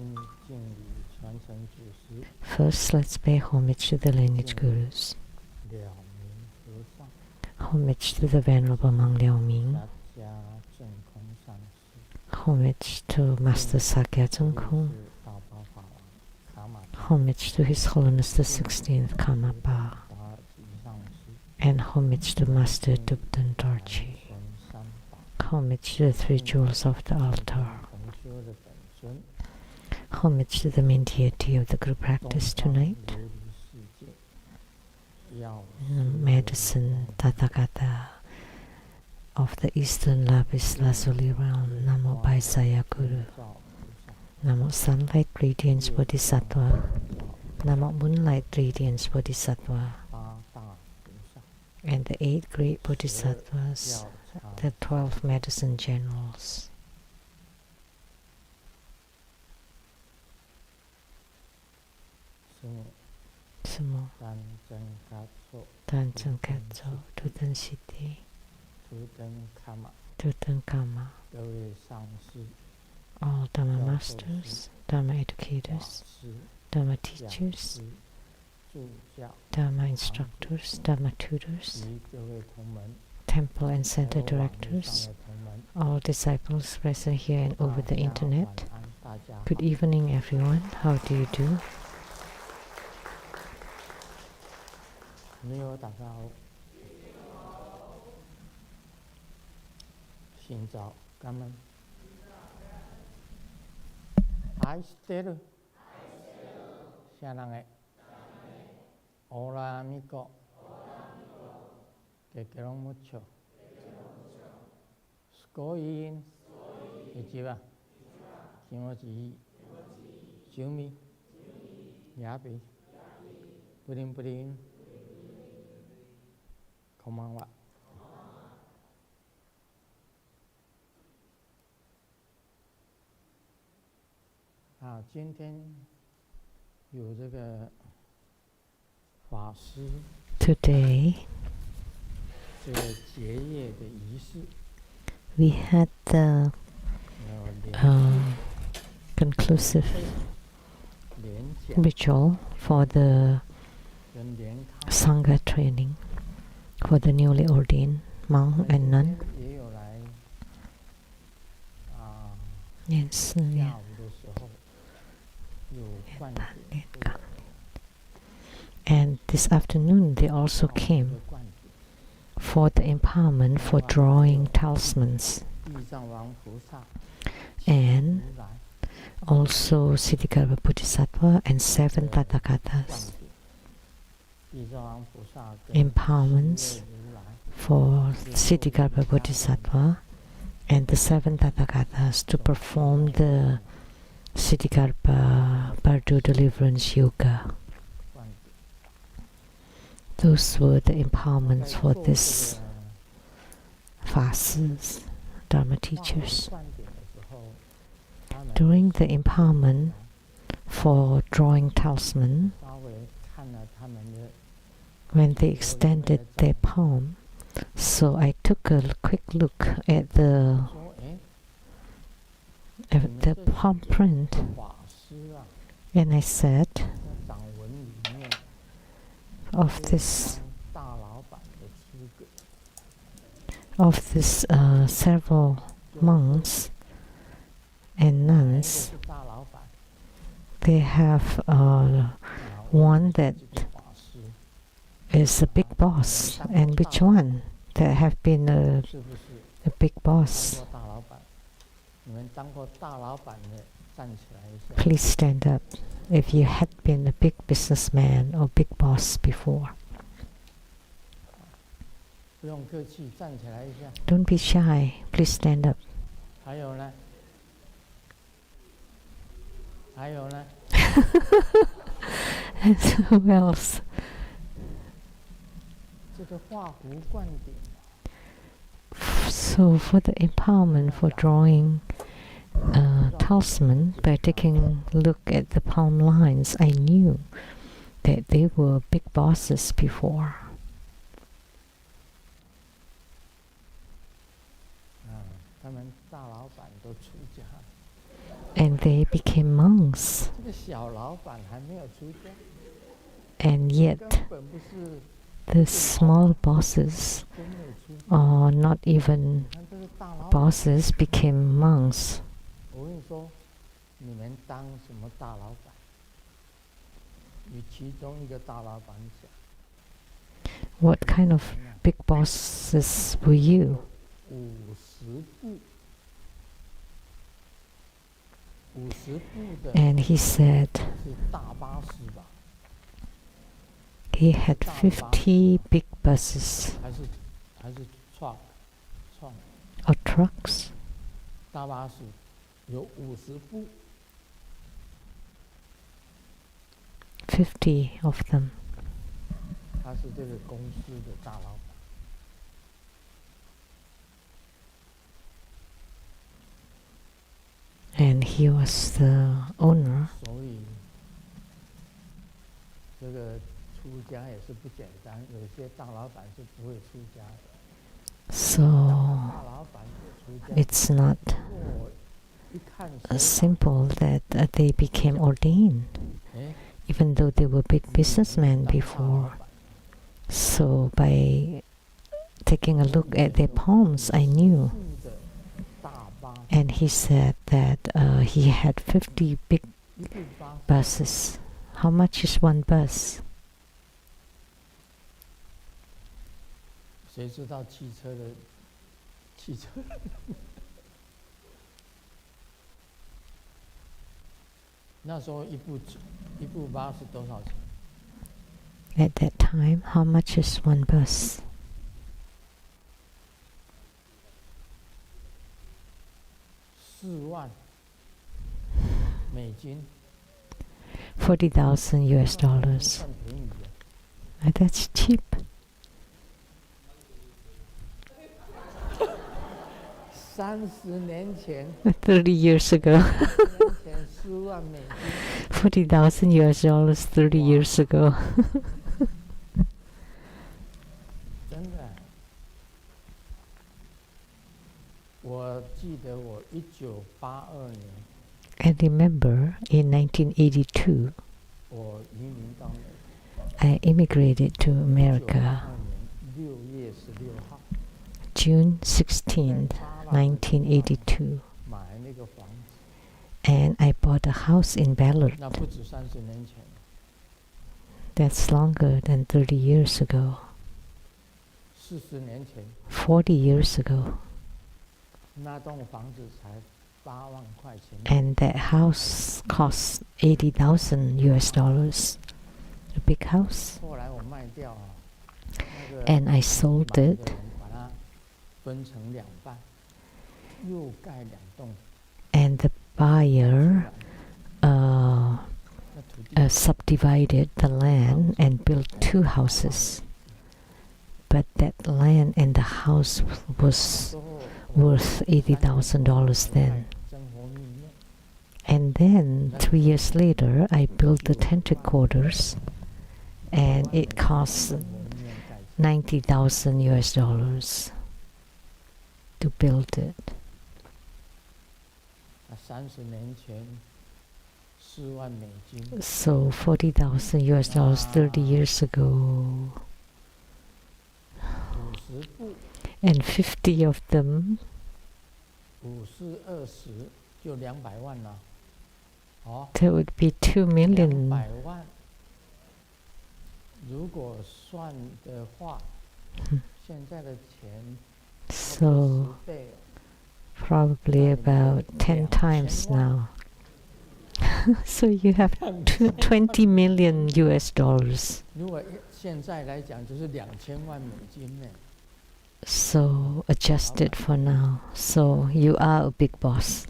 敬礼传承祖师， First, let's pay homage to the lineage gurus. 了明和尚， Homage to the Venerable Mang Liao Ming. 家正空上师， Homage to Master Sakya Tsung Kung. 大宝法王卡玛 Homage to His Holiness the 16th Karmapa. 达吉上师， And homage to Master Dubdan Dorji. 神三宝， Homage to the three jewels of the altar. 同修的本尊， Homage to the main deity of the group practice 东方 tonight. 琉璃世界，药 Medicine Tathagata of the Eastern Lapis Lazuli realm. Namo Bhaisaya Guru. 照菩萨， Namo Sunlight Radiance Bodhisattva. Namo Moonlight Radiance Bodhisattva. 八大菩萨， And the 8 great Bodhisattvas, 药叉 the 12 medicine generals. 师母 Sumo 丹真卡措， Tanjang Katso Tutan Siddhi 图登卡玛， Tutan Kama. 各位上师、 All Dharma 教授 masters, Dharma 法 educators, 师、 Dharma 讲 teachers, 师、助教 Dharma instructors, Dharma tutors, 及各位同门， temple and 还 center 有网络上 directors, 的同门， all disciples present here and over the 大家 internet. 晚安，大家好 Good evening, everyone. How do you do? 你好，大家好。新早，感恩。愛してる。啥人嘅？オラミコ。ケケロムチョ。すごい。一番。気持ちいい。準備。やべ。プリンプリン。こんばんは。今天有这个法师 Today 这个结业的仪式， we had the conclusive 联讲 ritual for the 跟联考， Sangha training for the newly ordained monk and nun. 也有来Yes, 下 yeah. 午的时候有灌顶， And this afternoon they also came for the empowerment for drawing talismans. 地藏王菩萨 And 如来 also Siddhikarma Bodhisattva and 7 灌 Tathagatas 顶，地藏王菩萨跟 empowerments 如来 for Siddhikarma Bodhisattva and the 7 Tathagatas to perform the Siddhikarma Bardo Deliverance Yoga. 灌顶。 Those were the empowerments 在 for 做 this 这个 Fasis, Dharma 化 teachers. 灌顶的时候，他们 During the empowerment for drawing talisman, 稍微看了他们的 when they extended their palm, so I took a quick look at 说，哎， the palm print 法师啊， and I said 在掌纹里面 of 非 this 常大老板的资格， of this several monks and 哪一个 nuns. 是大老板？ They have 哪位 one 是 that 这个法师？ is a big boss, and which one that have been 是不是 a big 当 boss? 过大老板？你们当过大老板的，站起来一下。 Please stand up if you had been a big businessman or big boss before. 不用客气，站起来一下。 Don't be shy. Please stand up. 还有呢？还有呢？ And who else? 这个画弧灌顶， So for the empowerment for drawing talisman, by taking a look at the palm lines, I knew that they were big bosses before. And they became monks. And yet, the small bosses, or not even bosses, became monks. What kind of big bosses were you? And he said he had 50 big buses or trucks. 50 of them. And he was the owner. So it's not simple that they became ordained, even though they were big businessmen before. So by taking a look at their palms, I knew. And he said that he had 50 big buses. How much is one bus? At that time, how much is one bus? $40,000 US. That's cheap. 30 years ago. 40,000 US, 30 years ago. I remember in 1982, I immigrated to America, June 16th, 1982, and I bought a house in Ballard. That's longer than 30 years ago, 40 years ago. And that house cost $80,000 US, a big house. And I sold it. And the buyer subdivided the land and built 2 houses. But that land and the house was worth $80,000 then. And then 3 years later, I built the tent quarters, and it cost $90,000 US to build it. So $40,000 US 30 years ago. And 50 of them, that would be 2 million. So probably about 10 times now. So you have 20 million US dollars. So adjusted for now. So you are a big boss.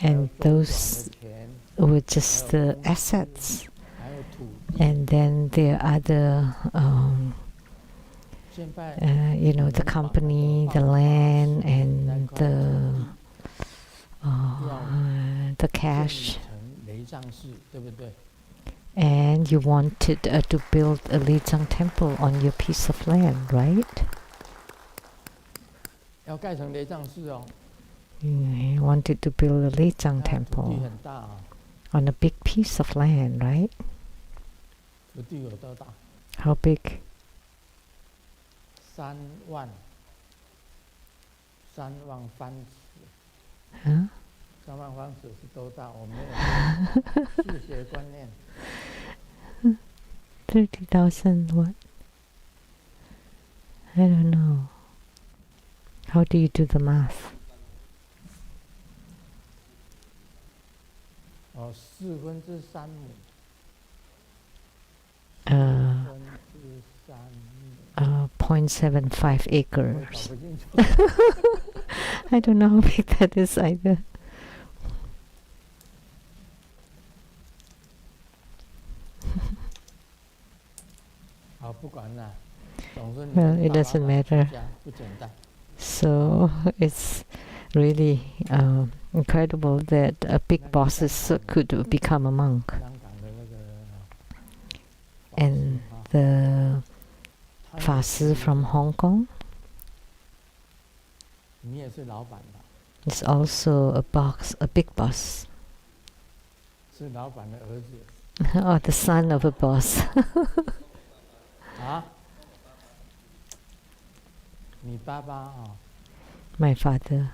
And those were just the assets. And then there are other, the company, the land, and the cash. And you wanted to build a Lizang temple on your piece of land, right? You wanted to build a Lizang temple on a big piece of land, right? How big? 3万方尺。 Huh? 3万方尺是多大？我没有数学观念。30,000 what? I don't know. How do you do the math? 3/4亩。 0.75 acres. I don't know how big that is either. Well, it doesn't matter. So it's really incredible that big bosses could become a monk. And the Fa-Si from Hong Kong is also a big boss. Or the son of a boss. My father.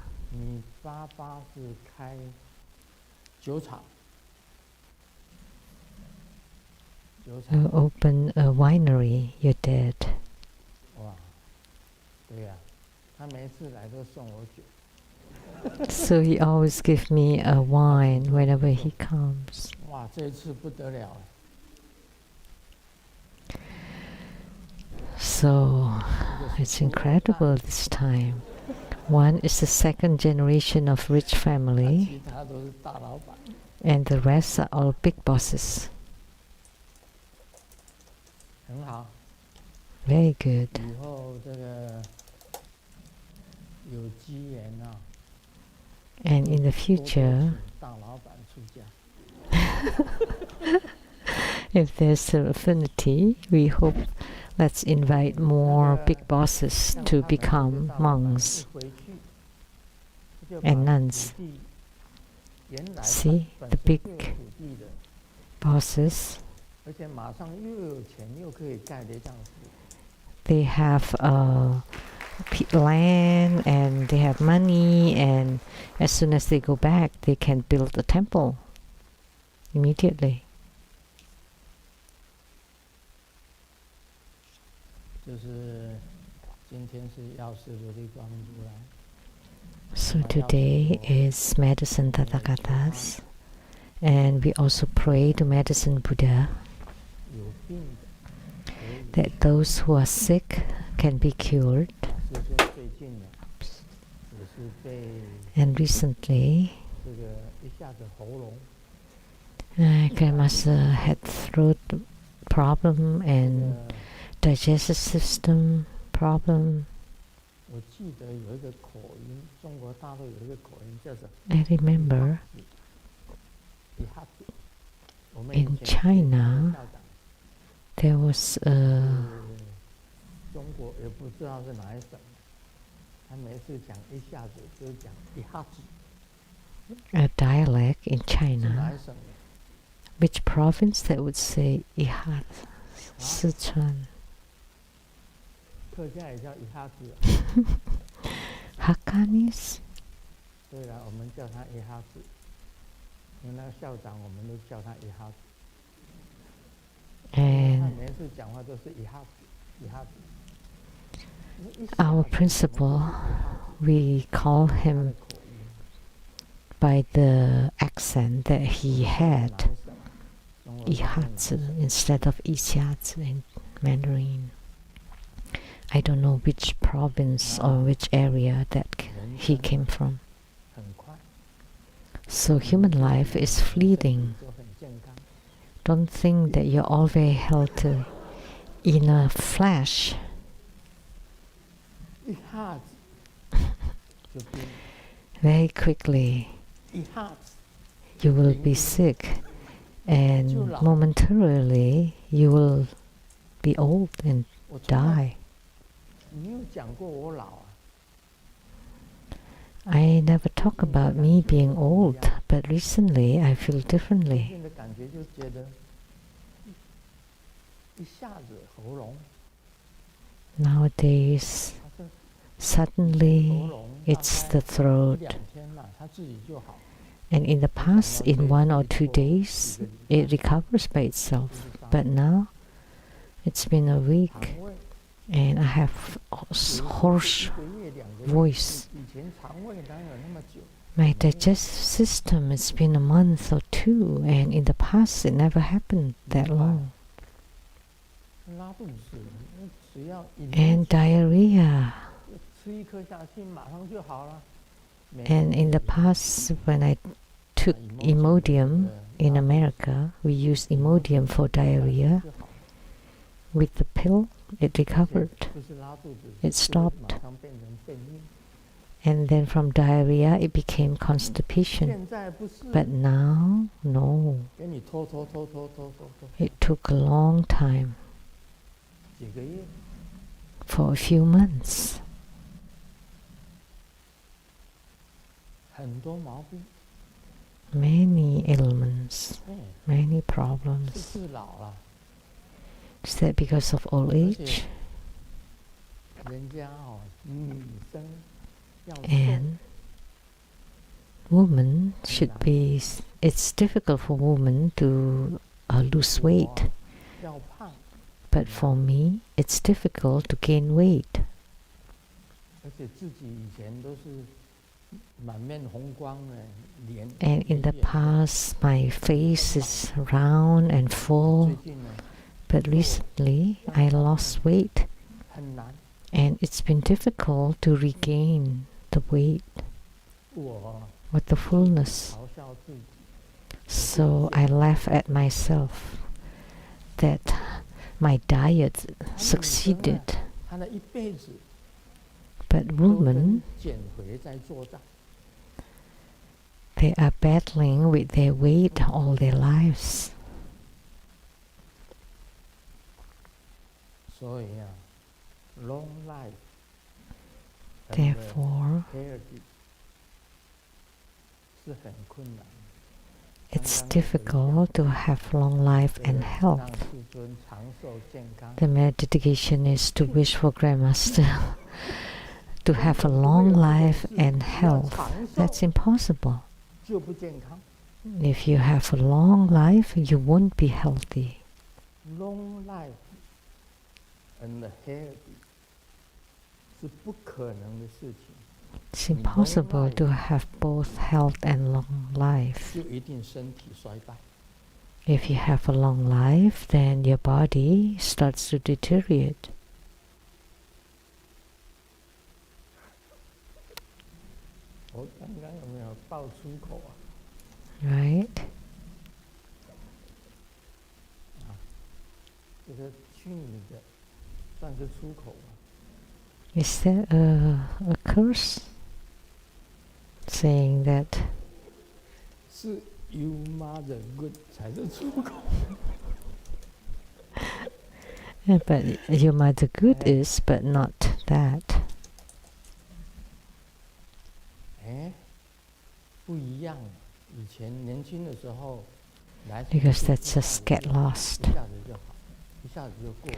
Open a winery, your dad. So he always gives me a wine whenever he comes. So it's incredible this time. One is the second generation of rich family, and the rest are all big bosses. Very good. And in the future, if there's an affinity, we hope let's invite more big bosses to become monks and nuns. See, the big bosses, they have land and they have money, and as soon as they go back, they can build a temple immediately. So today is Medicine Tathagatas, and we also pray to Medicine Buddha that those who are sick can be cured. And recently, Grandmaster had throat problem and digestive system problem. I remember in China there was a dialect in China. Which province that would say Ihat? Sichuan. Hakkanis? And our principal, we call him by the accent that he had, Ihatsu instead of Xiatsu in Mandarin. I don't know which province or which area that he came from. So human life is fleeting. Don't think that you're always healthy. In a flash, 一下子就病， very quickly, 一下子 you will be sick, and momentarily you will be old and 我从来 die. 没有讲过我老啊。 I never talk about me being old, but recently I feel differently. 现在感觉就觉得一下子喉咙， Nowadays, 它是 suddenly it's the 一 throat. 两天嘛，它自己就好。 And in the past, in 1 or 2 days, it recovers by itself. But now, it's been a week, 肠胃 and I have hoarse 1个月2个月 voice. 以前肠胃哪有那么久？ My digestive system, it's been a month or 2, and in the past, it never happened that long. 拉肚子，只要饮 And diarrhea. 吃一颗下去，马上就好了。 And in the past, when I took Imodium in America, we used Imodium for diarrhea. With the pill, it recovered. 不是拉肚子， It 是 stopped. 马上变成便秘。 And then from diarrhea, it became constipation. 现在不是， But now, no. 给你拖， It took a long time, 几个月， for a few months. 很多毛病。 Many ailments, 哎， many 是 problems. 老了， Is that because of old age? 人家哦，女生要瘦， And women should be, it's difficult for women to lose weight. 要胖， But for me, it's difficult to gain weight. 而且自己以前都是满面红光的脸。 And in the past, my face is round and 最 full. 近呢， But recently, I lost weight. 很难。 And it's been difficult to regain the weight 我 with the fullness. 嘲笑自己， So I laugh at myself that my diet succeeded. 她的一辈子 But 都 women, 跟减肥在作战。 they are battling with their weight all their lives. 所以啊 ，long life， Therefore, healthy 是很困难。 it's difficult to have long life and 让 health. 世尊长寿健康。 The meditation is to wish for Grandmaster to have a long life and health. That's impossible. 就不健康。 If you have a long life, you won't be healthy. Long life and healthy 是不可能的事情。 It's impossible to have both health and long life. 就一定身体衰败。 If you have a long life, then your body starts to deteriorate. 我刚刚有没有爆粗口啊？ Right? 这个去你的，算是出口吗？ Is there a curse saying that 是 you mother good 才是出口。 but your mother good is, but not that? 哎，不一样。以前年轻的时候，来 Because that's just get lost. 一下子就好，一下子就过。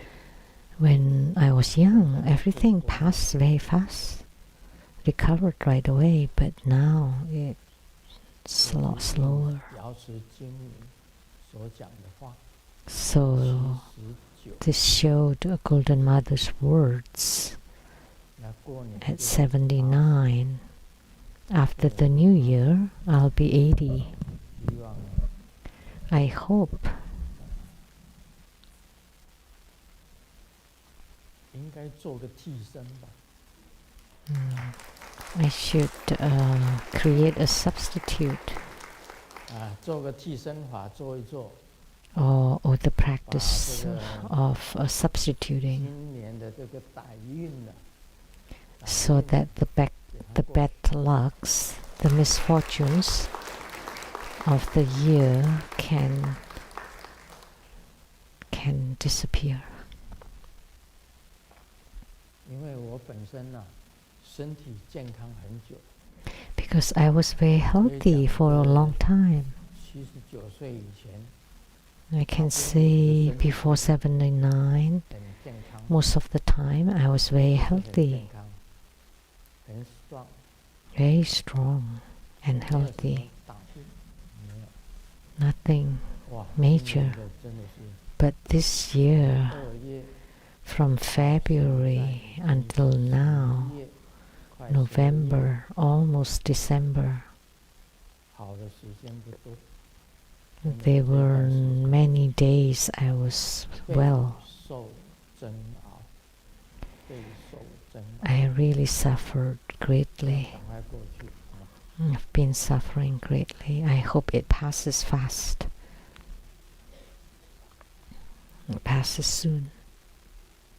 When I was young, everything passed very fast, recovered right away, but now it's a lot slower. 瑶池经里所讲的话， So this showed a Golden Mother's words 那过年 at 79. After the new year, I'll be 80. 希望 I hope 应该做个替身吧。 I should create a substitute. 啊，做个替身法做一做， or the practice of substituting, 今年的这个歹运呢， so that the bad lucks, the misfortunes of the year can disappear. 因为我本身呢，身体健康很久， Because I was very healthy for a long time. 79岁以前 I can say before 79, 很健康， most of the time I was very 很 healthy, 健康，很 strong， very strong and 没有什么 healthy. 大病，没有。 Nothing 哇， major. 今年的真的是 But this year, 2月 from February until now, 1月快12月 November, almost December, 好的时间不多， there were many days I was 备 well. 受煎熬，备受煎熬， I really suffered greatly. 赶快过去，好吗？ I've been suffering greatly. I hope it passes fast. It passes soon.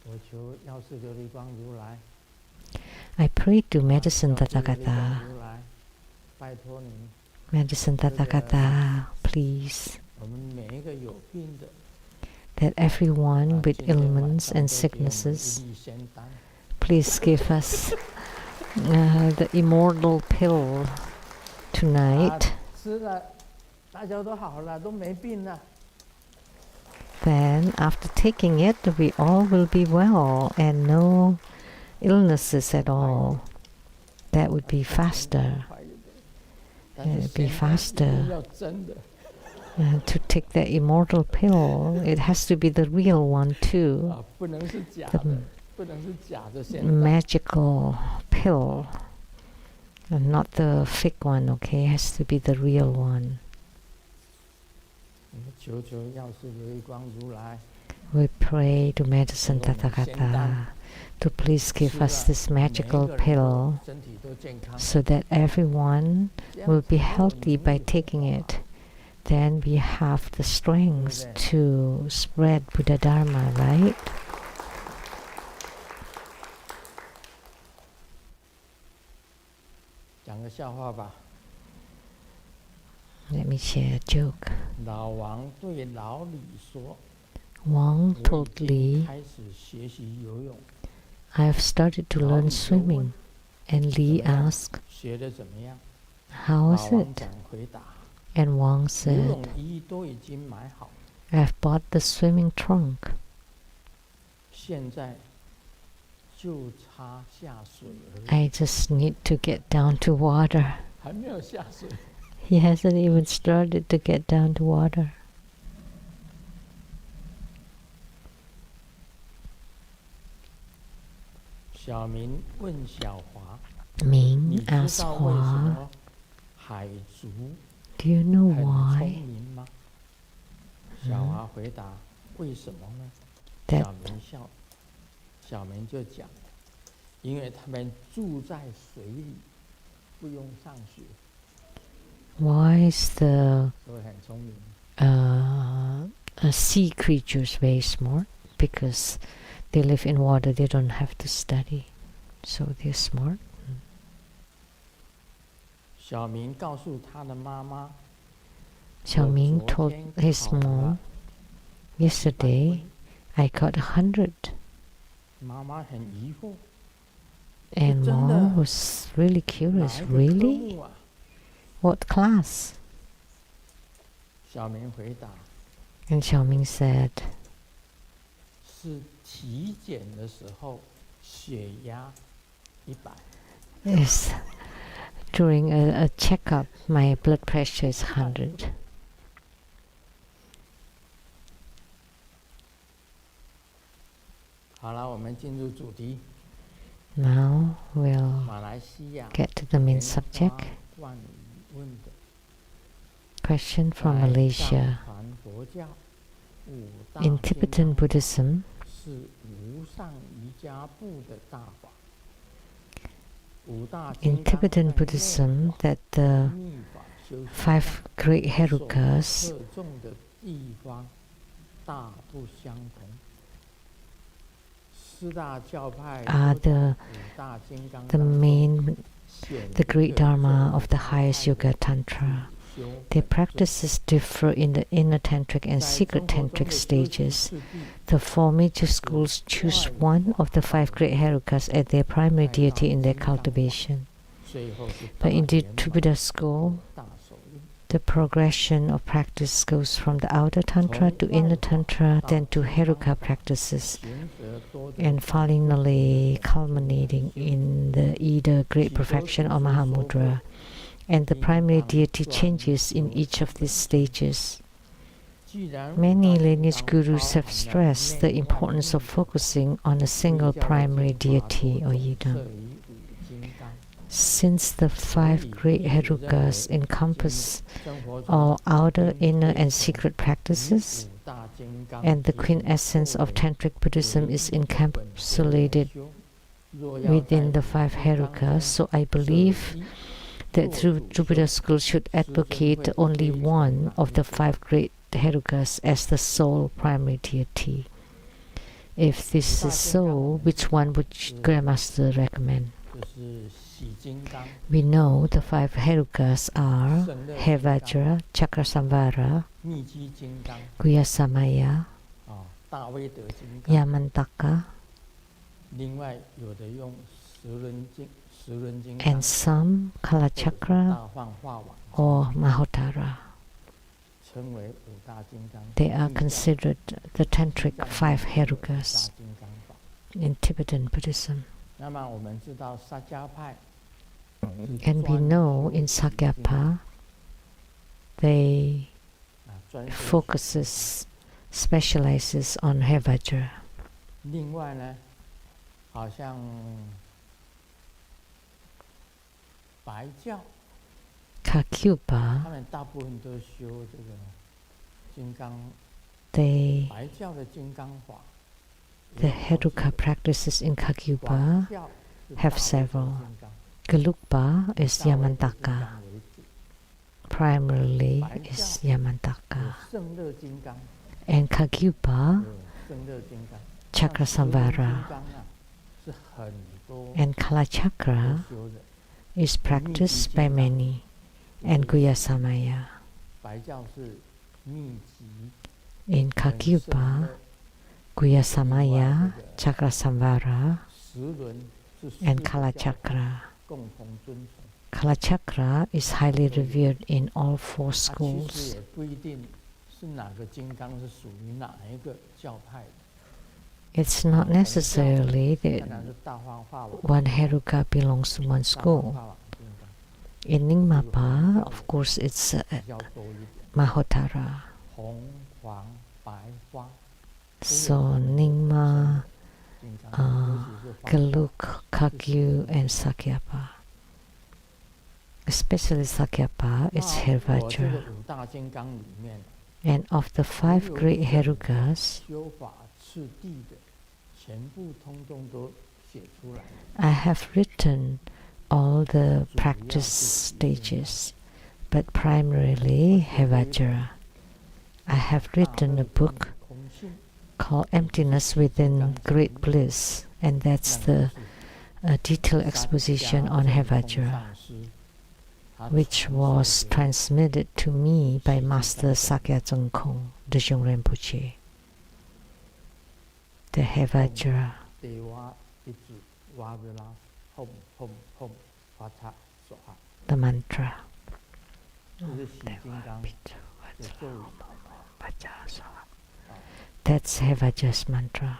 我求药师琉璃光如来， I pray to Medicine 药师琉璃光 Tathagata. 如来，拜托您， Medicine Tathagata, please, 我们每一个有病的， that everyone with 今天晚 ailments 上 and 都给我们 sicknesses, 一粒仙丹， please give us the immortal pill tonight. 吃了，大家都好了，都没病了。 Then, after taking it, we all will be well and no illnesses at all. That would be faster. 快一点，但是 Be 仙丹一定 faster. 要真的。 To take the immortal pill, it has to be the real one too. 啊，不能是假 The 的，不能是假的仙丹。 magical pill, and not the fake one, okay? It has to be the real one. 我们求求药师琉璃光如来， We pray to Medicine Tathagata to please give us this magical 每一个人都 pill 身体都健康， so that everyone 这样 will 子 be 没有 healthy 能 by 力 taking 哇 it. Then we have the strength 对不对？ to spread Buddha Dharma, right? 讲个笑话吧。 Let me share a joke. 老王对老李说 Wang：“ 我 told 已经 Li, 开始学习游泳， I have started to 老 learn 李就问 swimming. And 怎 Li 么样？ asked, 学的怎么样？ how 老 is 王 it? 敢回答： And Wang 游 said, 泳衣都已经买好， I've bought the swimming trunk. 现在就差下水而已， I just need to get down to water. 还没有下水。” He hasn't even started to get down to water. 小明问小华：“ Ming 你知 asked 道为什 Hua, 么海族 do you know 很聪 why 明吗？”小华回答：“为什么呢？” that 小明就讲：“因为他们住在水里，不用上学， why is the 所以很聪明。 sea creatures very smart? Because they live in water, they don't have to study. So they're smart. ”小明告诉他的妈妈：“ Xiaoming 我 told 昨天 his 考了 mom, 100 yesterday 分。 I got 100. 妈妈很疑惑， And 真的？ mom was really 哪 curious. 一个科 Really? 目啊？ What class? 小明回答： And Xiaoming said, 是体检的时候血压100。 yes, during a checkup, my blood pressure is 100. 好了，我们进入主题。 Now we'll 马来西亚 get to the main 莲 subject. 花万语问的 Question from 在 Malaysia. 藏传佛教五大 In 天 Tibetan 罡 Buddhism, 是无上瑜伽部的大法。五大 in 天罡 Tibetan 在 Buddhism, that 内 the 密法修行 5 great 上 Herukas 所侧重的地方 are the main, the great dharma of the highest yoga tantra. Their practices differ in the inner tantric and secret tantric stages. The four major schools choose one of the 5 great herukas as their primary deity in their cultivation. But in the Tribuddha school, the progression of practice goes from the outer tantra to inner tantra, then to heruka practices, and finally culminating in the either great perfection or Mahamudra. And the primary deity changes in each of these stages. Many lineage gurus have stressed the importance of focusing on a single primary deity or yidam. Since the 5 great herukas encompass all outer, inner, and secret practices, and the quintessence of Tantric Buddhism is encapsulated within the 5 herukas, so I believe that through Tribuddha school should advocate only one of the 5 great herukas as the sole primary deity. If this is so, which one would Grandmaster recommend? We know the 5 herukas are Hevajra, Chakrasamvara, Guhyasamaya, Yamantaka, and some Kalachakra or Mahotara. They are considered the tantric 5 herukas in Tibetan Buddhism. And we know in Sakyapa they specializes on Hevajra. Kakyupa, the heruka practices in Kakyupa have several. Gelugpa is Yamantaka. Primarily is Yamantaka. And Kakyupa, Chakrasamvara. And Kalachakra is practiced by many. And Guhyasamaya. In Kakyupa, Guhyasamaya, Chakrasamvara, and Kalachakra. Kalachakra is highly revered in all 4 schools. It's not necessarily that one heruka belongs to one school. In Nyingmapa, of course, it's Mahotara. So Nyingma, Gelug, Kagyu, and Sakyapa. Especially Sakyapa is Hevajra. And of the 5 great herukas, I have written all the practice stages, but primarily Hevajra. I have written a book called Emptiness Within Great Bliss, and that's the detailed exposition on Hevajra, which was transmitted to me by Master Sakya Tsongkhong, the Jung Rinpoche. The Hevajra. The mantra. That's Hevajra's mantra.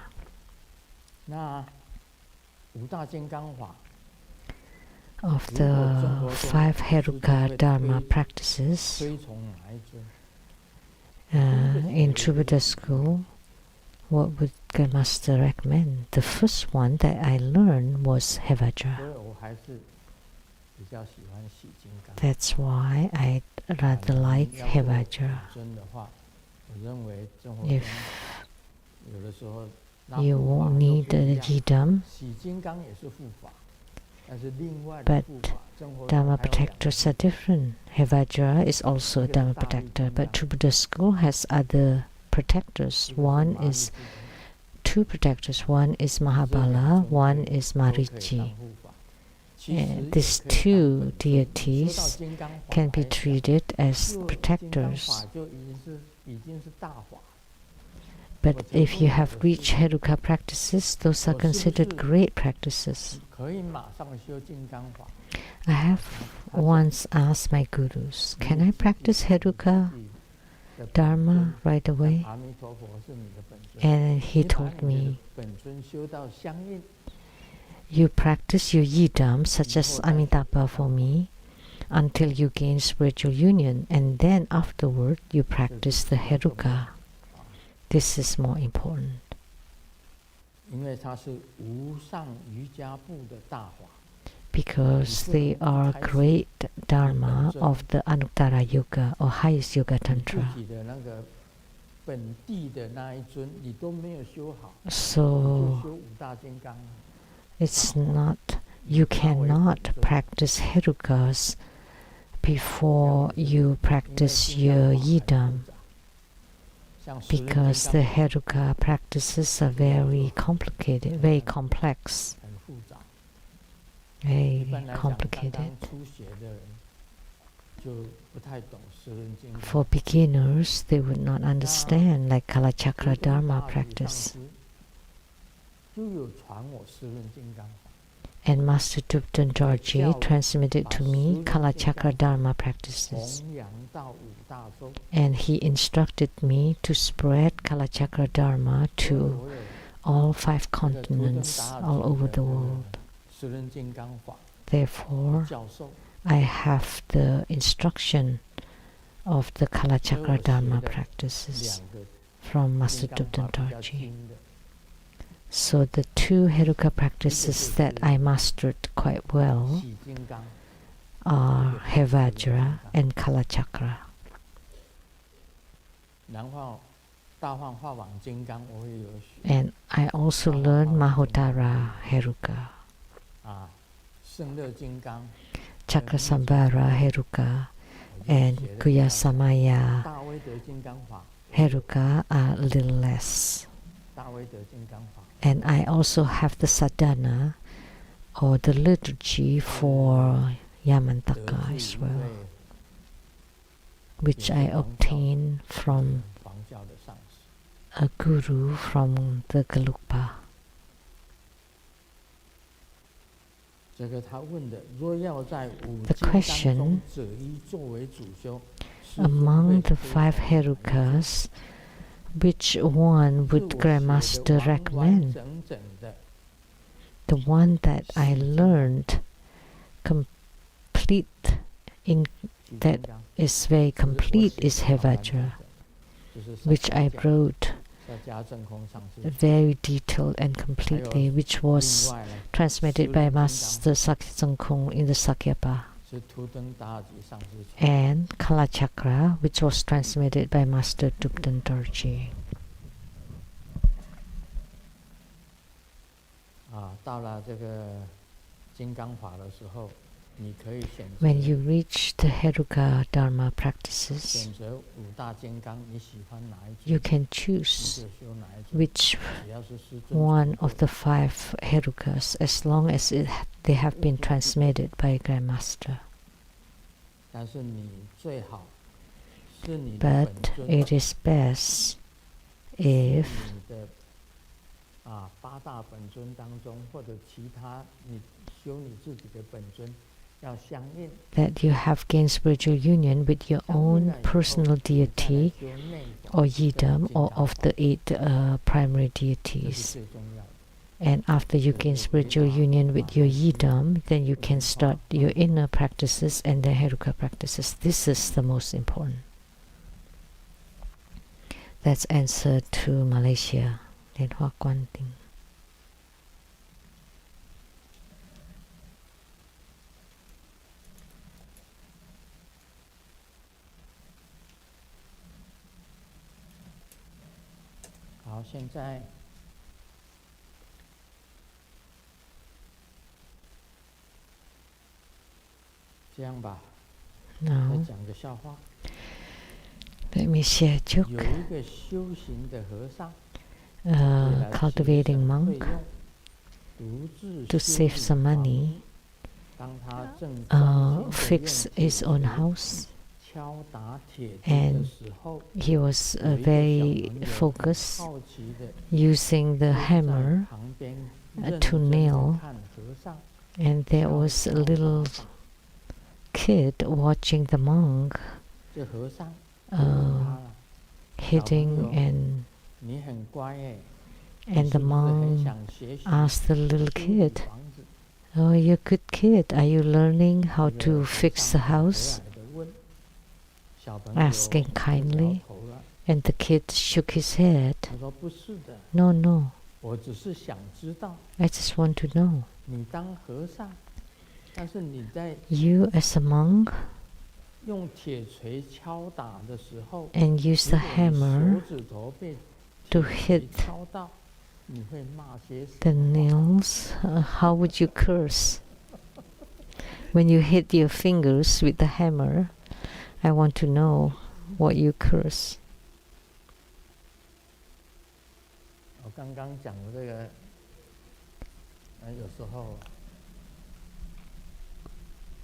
Of the 5 heruka dharma practices in Tribuddha school, what would Grandmaster recommend? The first one that I learned was Hevajra. That's why I rather like Hevajra. If you won't need a yidam, but Dharma protectors are different. Hevajra is also a Dharma protector, but Tribuddha school has other protectors. Two protectors. One is Mahabala, one is Marichi. These two deities can be treated as protectors. But if you have reached Heruka practices, those are considered great practices. I have once asked my gurus, can I practice Heruka Dharma right away? And he told me, you practice your yidam, such as Amitabha for me, until you gain spiritual union, and then afterward you practice the Heruka. This is more important. Because they are great dharma of the Anuttara Yoga or highest Yoga Tantra. So it's not, you cannot practice Herukas before you practice your yidam, because the Heruka practices are very complicated, very complex. Very complicated. For beginners, they would not understand, like Kalachakra Dharma practice. And Master Dupton Dorji transmitted to me Kalachakra Dharma practices. And he instructed me to spread Kalachakra Dharma to all 5 continents all over the world. Therefore, I have the instruction of the Kalachakra Dharma practices from Master Dupton Dorji. So the 2 Heruka practices that I mastered quite well are Hevajra and Kalachakra. And I also learned Mahotara Heruka, Chakrasambhara Heruka, and Guyasamaya Heruka are a little less. And I also have the sadhana or the liturgy for Yamantaka as well, which I obtained from a guru from the Gelugpa. The question, among the 5 Herukas, which one would Grandmaster recommend? The one that I learned that is very complete is Hevajra, which I wrote very detailed and completely, which was transmitted by Master Sakya Tsongkhung in the Sakyapa. And Kalachakra, which was transmitted by Master Dupton Dorji. When you reach the Heruka Dharma practices, you can choose which one of the 5 Herukas, as long as they have been transmitted by a Grandmaster. But it is best if that you have gained spiritual union with your own personal deity or yidam or of the 8 primary deities. And after you gain spiritual union with your yidam, then you can start your inner practices and the Heruka practices. This is the most important. That's answer to Malaysia. Liên Hoa Quan Tinh. Hảo, 现在这样吧，再讲个笑话。Let me share a joke. 有一个修行的和尚， Cultivating monk to save some money, 当他正专心地 fix 用 his own house, 敲打铁柱的 and 时候， he was 有一个小 very 朋友 focused 好奇地 using the 就在 hammer 旁边 to 认真地 nail, 看和尚 and there was a little kid watching the monk 这和尚就问他了， hitting 小朋友， and 你很乖哎， and 你 the 是不是很 monk 想学习 asked the little 修理 kid, 房子？ "Oh, you're a good kid. Are you learning how 这 to 个和 fix 尚 the 很和 house?" 蔼地问，小朋友 Asking 就摇 kindly, 头了， and the kid shook his head. 他说不是的， No, no, 我只是想知道 I just want to know. 你当和尚，但是你在 You as a monk 用铁锤敲打的时候， and use 如 the 果你手 hammer 指头被 to 铁锤 hit 敲到，你会骂些什 the 么？ nails, how would you curse? When you hit your fingers with the hammer, I want to know what you curse. 我刚刚讲的这个，有时候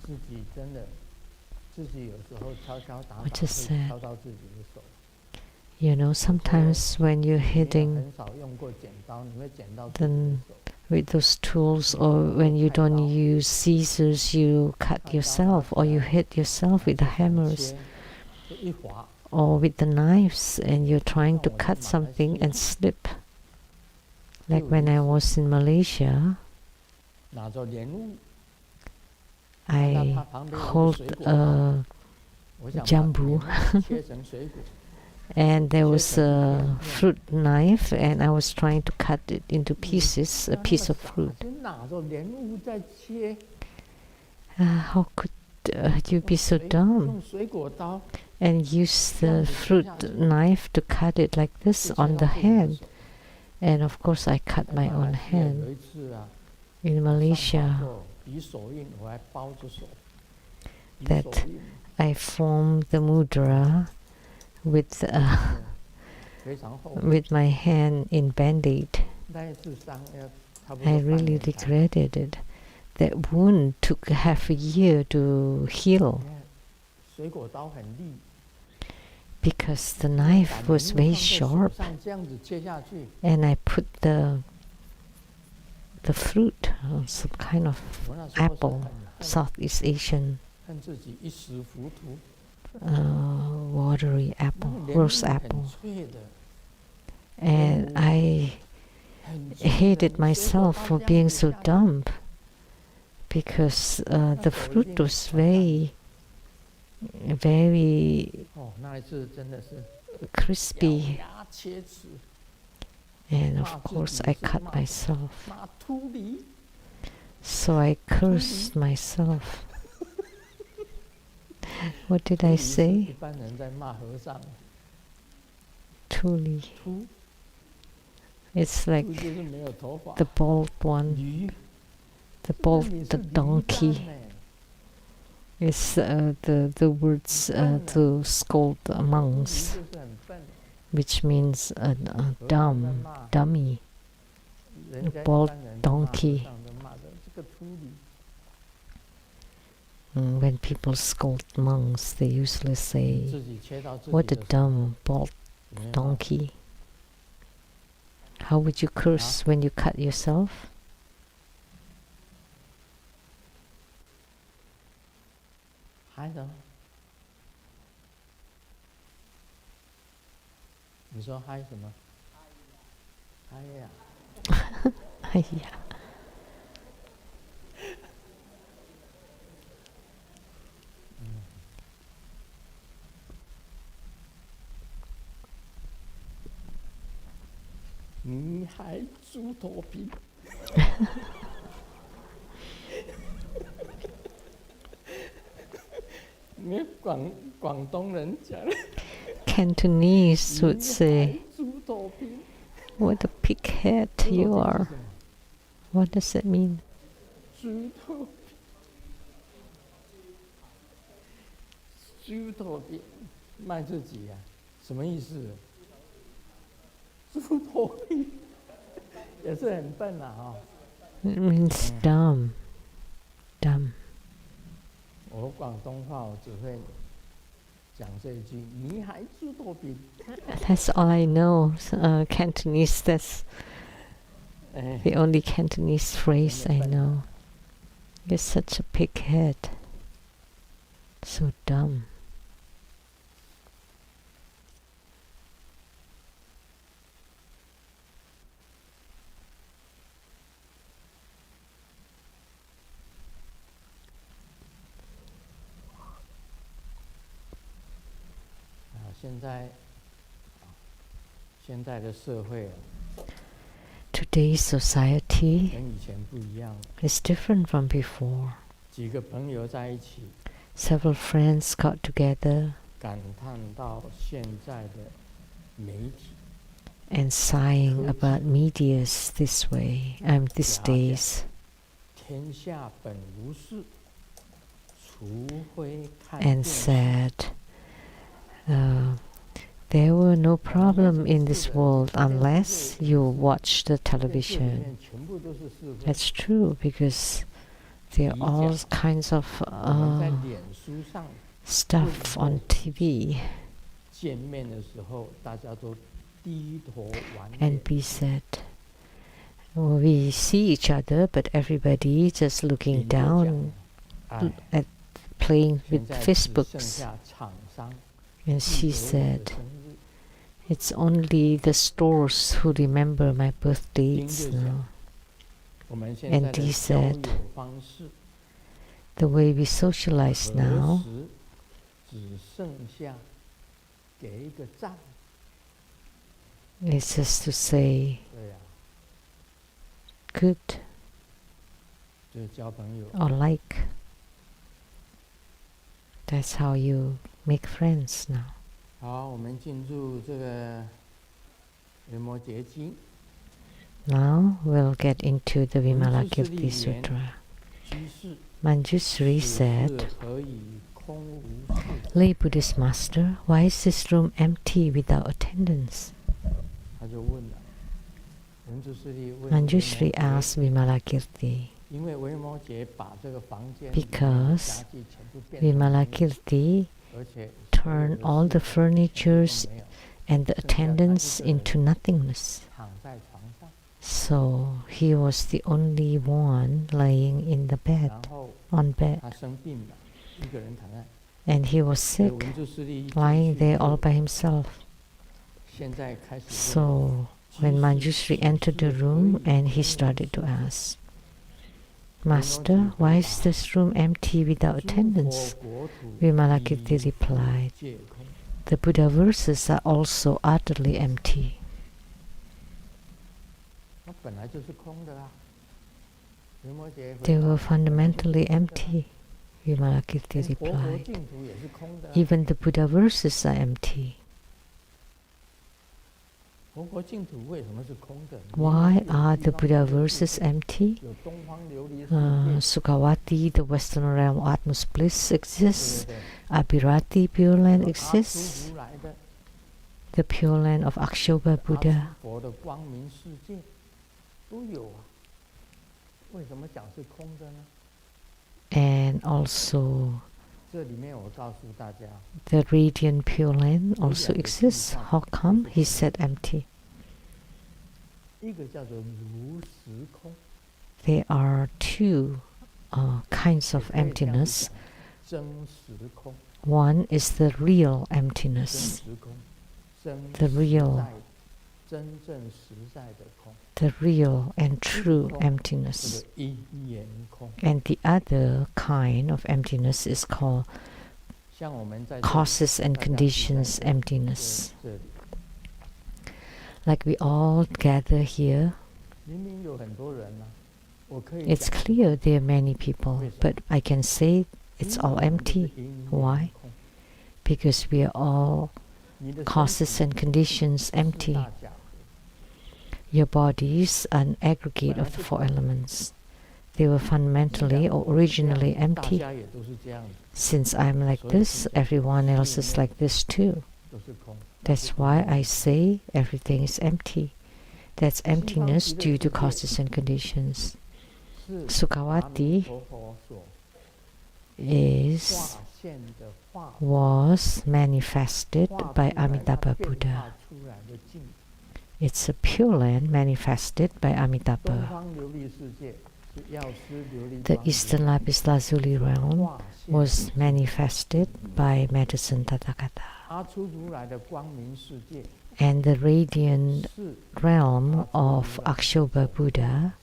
自己真的，自己有时候敲敲打打 What 会 is that? 敲到自己的手。 You know, sometimes when you're 你也 hitting 很少用过剪刀，你会剪到自己的 then 手。 with those tools, or when you don't use scissors, you cut yourself, or you hit yourself with the 就想 hammers, 切，就一划， or with the knives, and you're trying to 像我在 cut 马来西 something 亚 and slip. 就 Like 有 when 一 I 次 was in Malaysia, 拿着莲雾，看到 I 它旁边有一个 hold 水果刀， a 我想把 jambu 莲雾切成水果， and there 切 was 成一 a 片片。 fruit knife, and I was trying to cut it into pieces, a 那么 piece of 傻 fruit. 就拿着莲雾在切， How could you be so 用 dumb 水果刀 and use 这样 the 子切 fruit 下去， knife to cut it like 就 this 切 on 到 the 自己的 hand? 手。 And of course, I cut 在 my 马来 own 西亚有 hand. 一次啊， In 我上 Malaysia, 法座比手印，我还包着手，比 that 手印， I formed the mudra with 非常后悔。 with my hand in band-aid. 那一次伤要差不 I 多半 really 年才好。 regretted it. That wound took half a year to heal 你看，水果刀很利， because the 把 knife 莲 was 雾 very 放在手 sharp, 上这样子切下去， and I put the fruit, some kind of 我那时候是 apple, 很 Southeast Asian 恨自己一时糊涂。 watery 那 apple, 个莲雾 rose 很 apple, 脆的， and I 很脆的 hated 你水果 myself 刀 for 这样 being 子 so 下去 dumb because the 手一 fruit 定 was 很烂。 very 哦，那一次真的是咬 crispy, 牙切齿， and 骂 of 自 course 己 I 是 cut 骂 myself. 骂秃驴。 So I cursed myself. What did 秃 I 驴是一 say? 般人在骂和尚， Truly, 秃 it's like 秃就是没有头发。 the bald one, 驴， the 那 bald, 你是 the 驴 donkey. 蛋欸 It's the words to scold the 秃驴 monks, 就是很笨， which means a 和尚在 dumb 骂 dummy. 人家一 bald 般人在骂和 donkey 尚都骂的这个秃驴。 When people scold monks, they usually 你 say, 自己切到自己 "What a 的手， dumb bald 没办法 donkey." How would you curse when you cut yourself? 嗨什么？你说嗨什么？嗨呀！ Yeah. 你还猪头皮？你广东人讲， Cantonese would 你 say, 还猪头皮。 "What a pighead 猪头皮 you 是 are." 什么？ What does that mean? 猪头皮，猪头皮，卖自己呀、什么意思？猪头屁，也是很笨啊哈。It means dumb. Dumb. 我广东话我只会讲这一句，你还猪头屁。That's all I know. Cantonese, that's the only Cantonese phrase I know. You're such a pighead. So dumb. 现在的社会 Today's society 跟以前不一样， is different from before. 几个朋友在一起， Several friends got together 感叹到现在的媒体 and sighing about medias this way, these days. 天下本无事，除非看 And 电视。 said, there were no problem in this world unless you watch the 电视里 television. 面全部都是是非。 That's true because there are all kinds of 我们在脸书上 stuff on TV. 见面的时候，大家都低头玩 And B said, we see each other, but everybody just looking down 哎， at playing 现 with 在只剩 Facebooks. 下厂商 And 记 she 得我 said, 的生日， it's only the stores who remember my birth 丁 dates 就讲 now. 我们现 And 在的 Dee 交 said, 友方式 the way we socialize 何 now 时只剩下给一个赞？ is just to say 对呀、 good 就是交朋友。 or like. That's how you make friends now. 好，我们进入这个维摩诘经。 Now we'll get into the 文殊师 Vimalakirti 利言 Sutra. 居士， Manjusri 此 said, 事何以空无事？ Lay Buddhist master, why is this room empty without attendance? 他就问了，文殊师利问 Manjusri 维摩诘 asked Vimalakirti, 因为维摩诘把这个房间 because 家具全部变成 Vimalakirti 而且 turned all the furnitures 都没有 and the attendance into nothingness. 躺在床上， So he was the only one lying in the bed, 然后 on bed, 他生病了，一个人躺在， and he was 所以 sick, 文殊师利一进 lying 去 there 就 all by himself. 现在开始问 So when Manjusri entered the room and he started to ask, Master, why is this room empty without 诸佛 attendance? 国土 Vimalakirti 一 replied, 皆空。 the Buddha verses are also utterly empty. 那本来就是空的啦。维摩诘回 They 答 were fundamentally empty, Vimalakirti 连佛国 replied. 净土也是空的啊。 Even the Buddha verses are empty. 佛国净土为什么是空的？ Why are the Buddha verses empty? 有东方琉璃世界， Sukhavati, the western realm Atma's bliss 对 exists. 不对？ Abhirati, Pure Land 有阿 exists. 苏如来的 The Pure Land of Akshoba 阿 Buddha. 苏佛的光明世界都有啊。为什么讲是空的呢？ And also 这里面我告诉大家， the radiant Pure Land also exists. How come he said empty? 一个叫做如实空， There are two kinds 也 of 可以这样 emptiness. 子讲，真实空， One is the real 真 emptiness, 实空，真 the 实 real 在，真正实在的空， the real and true 这 emptiness. 个因缘空。 And the other kind of emptiness is called 像我们在这里 causes and 大家聚在 conditions 这 emptiness. 这里， Like we all gather here, 明明有很多人啊，我可以 it's 讲 clear there are many people, but I can say it's all empty. Why? Because we are all 你的身 causes 体 and conditions 四 empty. 大假合 Your body is an aggregate of the four elements. They were fundamentally or originally 大 empty. 家也都是这样子， Since I'm like this, everyone else is like this too. 都是空。That's why I say everything is empty. That's emptiness due to causes and conditions. Sukhavati was manifested by Amitabha Buddha. It's a Pure Land manifested by Amitabha. The Eastern Lapis Lazuli realm was manifested by Medicine Tathagata. And the radiant realm of Akshobha Buddha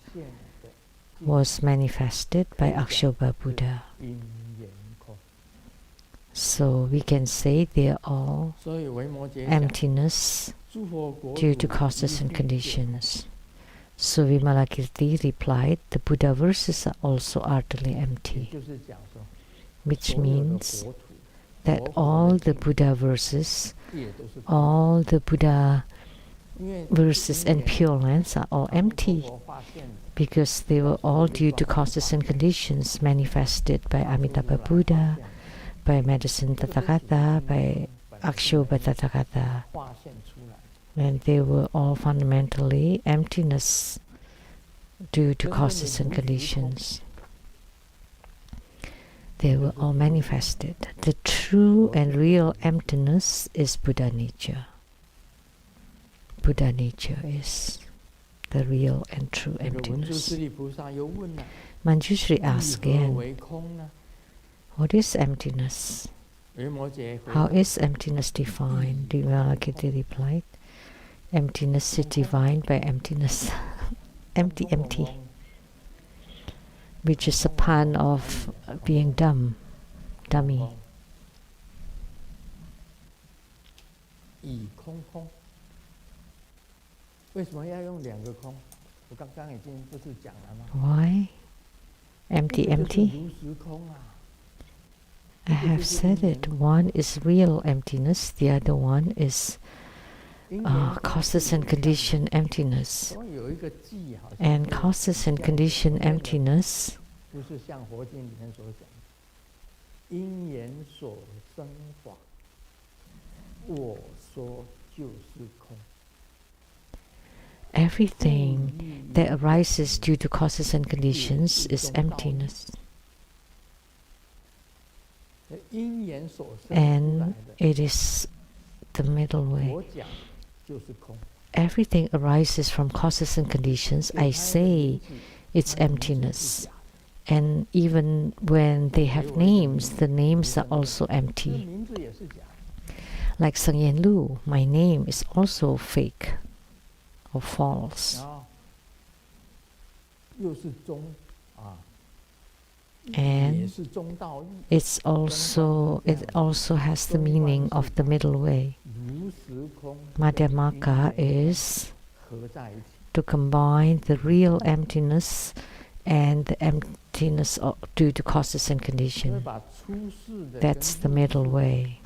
was manifested by Akshobha Buddha. So we can say they are all emptiness due to causes and conditions. So Vimalakirti replied, the Buddha verses are also utterly empty, which means that all the Buddha verses, all the Buddha verses and Pure Lands are all empty, because they were all due to causes and conditions manifested by Amitabha Buddha, by Medicine Tathagata, by Akshobha Tathagata. And they were all fundamentally emptiness due to causes and conditions. They were all manifested. The true and real emptiness is Buddha nature. Buddha nature is the real and true emptiness. Manjushri asked again, what is emptiness? How is emptiness defined? Vimalakirti replied, emptiness is defined by emptiness. Empty, empty. Which is a pun of being dumb, dummy. Why? Empty, empty? I have said it. One is real emptiness, the other one is causes and condition emptiness. And causes and condition emptiness everything that arises due to causes and conditions is emptiness. And it is the middle way. Everything arises from causes and conditions. I say it's emptiness. And even when they have names, the names are also empty. Like Sang Yen Lu, my name is also fake or false. And it also has the meaning of the middle way. Madhyamaka is to combine the real emptiness and the emptiness due to causes and conditions. That's the middle way.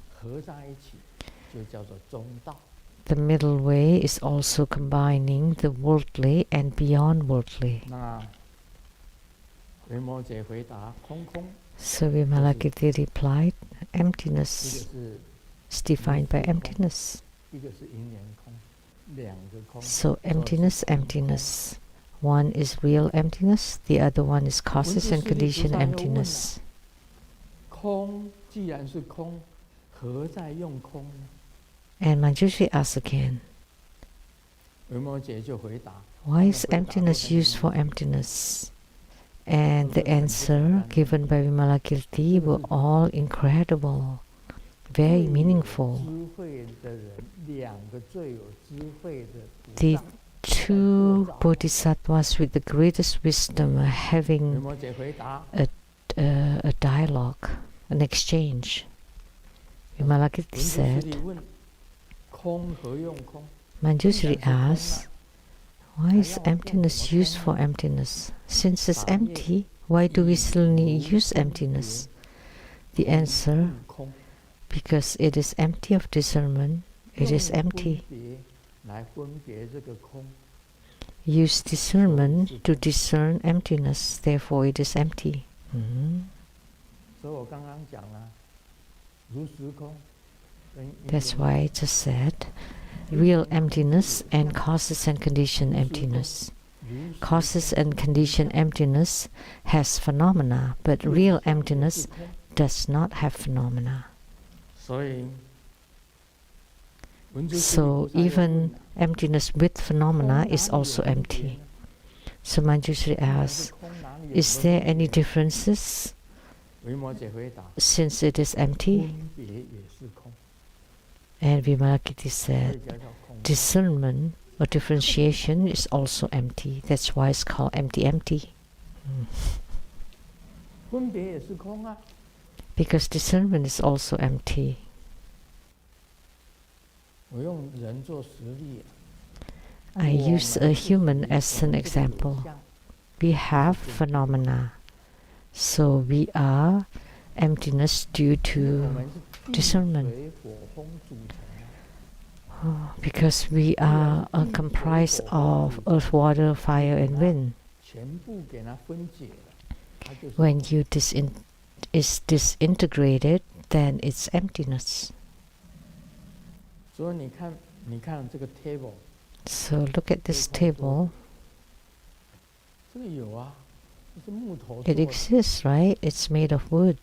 The middle way is also combining the worldly and beyond worldly. So Vimalakirti replied, emptiness is defined by emptiness. So emptiness, emptiness. One is real emptiness, the other one is causes and condition emptiness. And Manjushri asked again, why is emptiness used for emptiness? And the answer given by Vimalakirti were all incredible, very meaningful. The two bodhisattvas with the greatest wisdom are having a dialogue, an exchange. Vimalakirti said, Manjushri asked, why is emptiness used for emptiness? Since it's empty, why do we still use emptiness? The answer, because it is empty of discernment, it is empty. Use discernment to discern emptiness, therefore it is empty. That's why I just said real emptiness and causes and condition emptiness. Causes and condition emptiness has phenomena, but real emptiness does not have phenomena. So even emptiness with phenomena is also empty. So Manjushri asks, is there any differences since it is empty? And Vimalakirti said, discernment or differentiation is also empty. That's why it's called empty. Because discernment is also empty. I use a human as an example. We have phenomena. So we are emptiness due to discernment. Because we are comprised of earth, water, fire, and wind. When you is disintegrated, then it's emptiness. So look at this table. It exists, right? It's made of wood.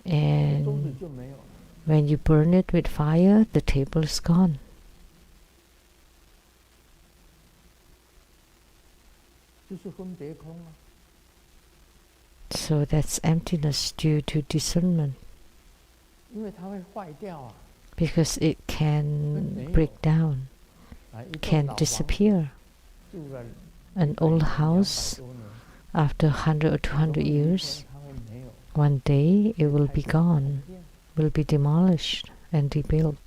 And when you burn it with fire, the table is gone. So that's emptiness due to discernment. Because it can break down, can disappear. An old house, after 100 or 200 years, one day it will be gone, will be demolished and rebuilt.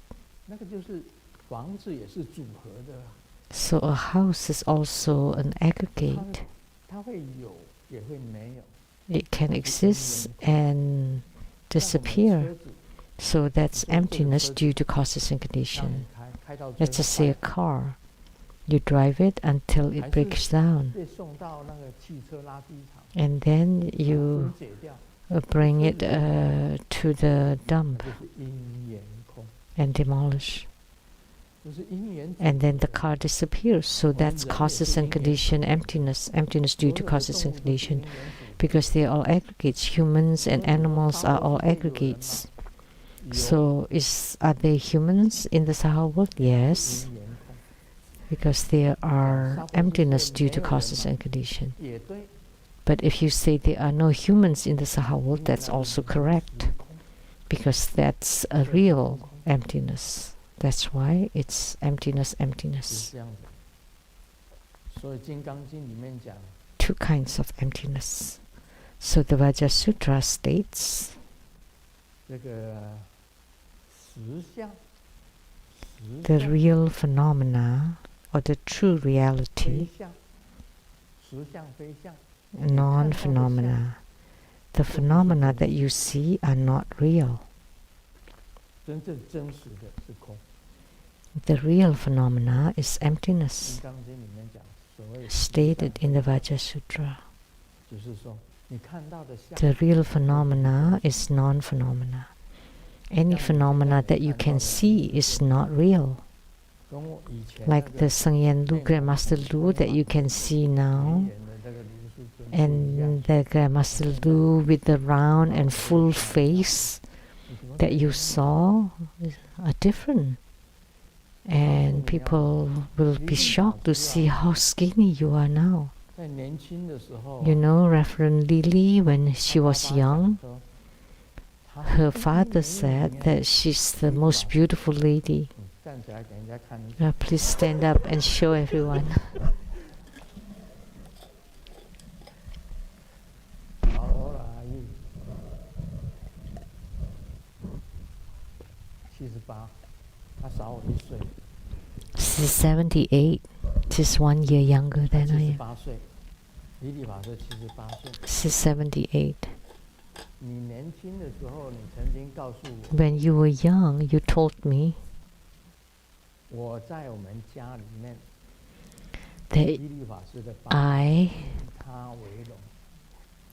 So a house is also an aggregate. It can exist and disappear. So that's emptiness due to causes and condition. Let's just say a car. You drive it until it breaks down. And then you bring it to the dump and demolish. And then the car disappears. So that's causes and condition emptiness. Emptiness due to causes and condition. Because they are all aggregates. Humans and animals are all aggregates. So are they humans in the Saha world? Yes. Because there are emptiness due to causes and condition. But if you say there are no humans in the Saha world, that's also correct. Because that's a real emptiness. That's why it's emptiness. Two kinds of emptiness. So the Vajra Sutra states the real phenomena or the true reality, non-phenomena. The phenomena that you see are not real. The real phenomena is emptiness, stated in the Vajra Sutra. The real phenomena is non-phenomena. Any phenomena that you can see is not real. Like the Sangyen Lu, Grandmaster Lu that you can see now, and the Grandmaster Lu with the round and full face that you saw are different. And people will be shocked to see how skinny you are now. You know, Reverend Lily, when she was young, her father said that she's the most beautiful lady. Please stand up and show everyone. She's 78. She's 1 year younger than I am. She's 78. When you were young, you told me that I,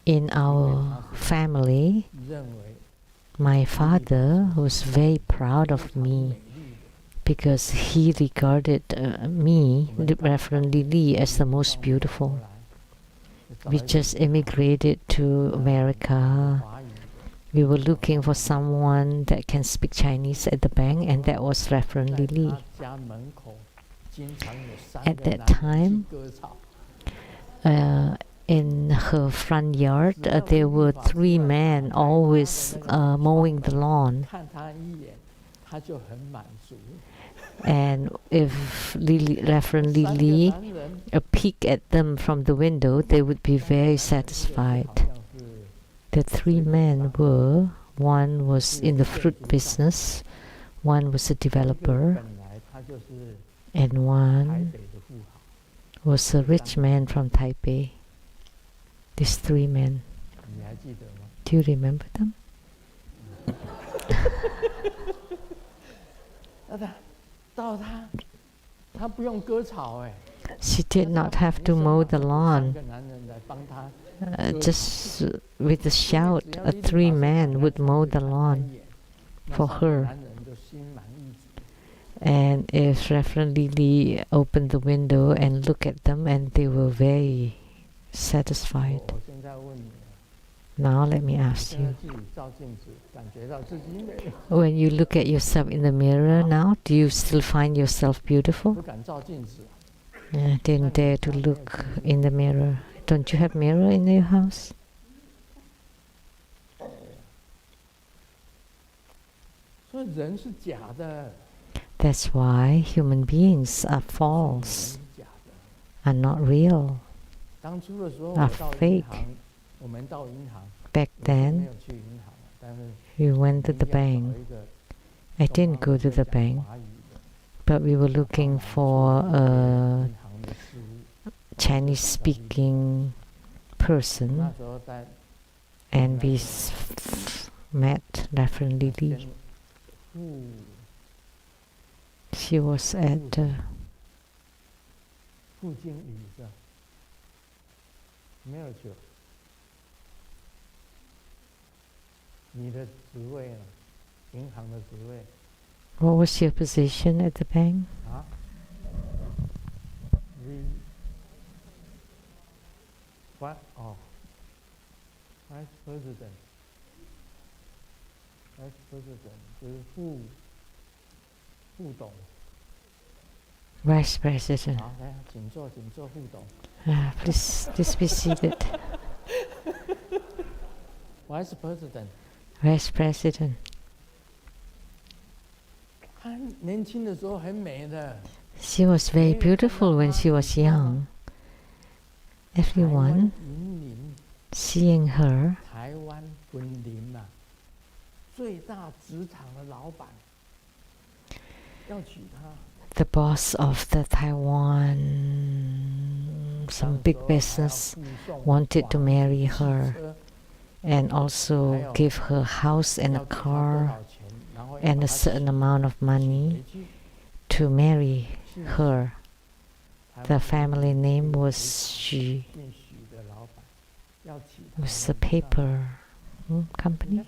in our family, My father was very proud of me because he regarded me, Reverend Lily, as the most beautiful. We just immigrated to America. We were looking for someone that can speak Chinese at the bank, and that was Reverend Lily. At that time, in her front yard, there were 3 men always mowing the lawn. And if Reverend Lily peeked at them from the window, they would be very satisfied. The 3 men were, one was in the fruit business, one was a developer, and one was a rich man from Taipei. These 3 men. Do you remember them? She did not have to mow the lawn. Just with a shout, 3 men would mow the lawn for her. And if Reverend Lily opened the window and looked at them, and they were very satisfied. Now let me ask you. When you look at yourself in the mirror now, do you still find yourself beautiful? Didn't dare to look in the mirror. Don't you have mirror in your house? That's why human beings are false, are not real, are fake. Back then, we went to the bank. I didn't go to the bank, but we were looking for a Chinese-speaking person, and we met Reverend Lily. She was at what was your position at the bank? Vice President. Vice President 就是副董。 Vice President. 好，来，请坐，请坐，副董。Please be seated. Vice President. Vice President. 她年轻的时候很美的。 She was very beautiful when she was young. Everyone seeing her. 台湾文林啊，最大职场的老板要娶她。 The boss of the Taiwan, some big business, wanted to marry her and also give her a house and a car and a certain amount of money to marry her. The family name was Xu. It was a paper company.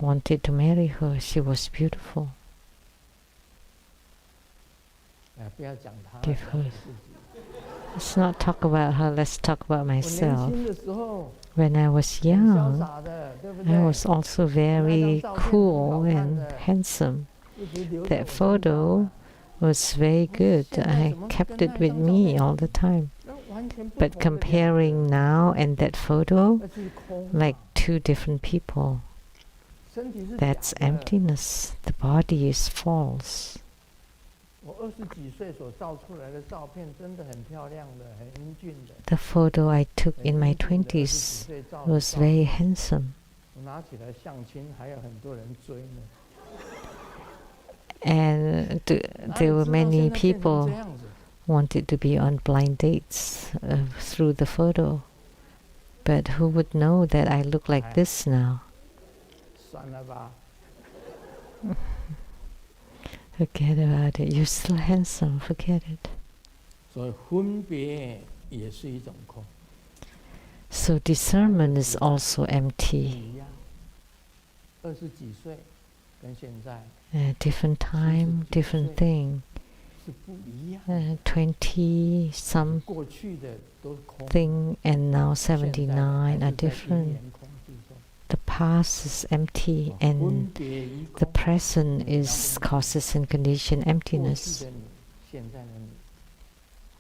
Wanted to marry her. She was beautiful. Give her. Let's not talk about her. Let's talk about myself. When I was young, I was also very cool and handsome. That photo was very good. I kept it with me all the time. But comparing now and that photo, like 2 different people. That's emptiness. The body is false. The photo I took in my 20s was very handsome. And there were many people wanted to be on blind dates through the photo. But who would know that I look like this now? Forget about it. You're still handsome. Forget it. So discernment is also empty. 20几岁跟现在 different time, different thing. 是不一样。20 some 过去的都是空， thing and now 现在 79 还 are 是在因 different. 缘空之中。 The past is empty 分 and 别一 the 空， present 你要 is 分别 causes and condition 过 emptiness. 去的你，现在的你，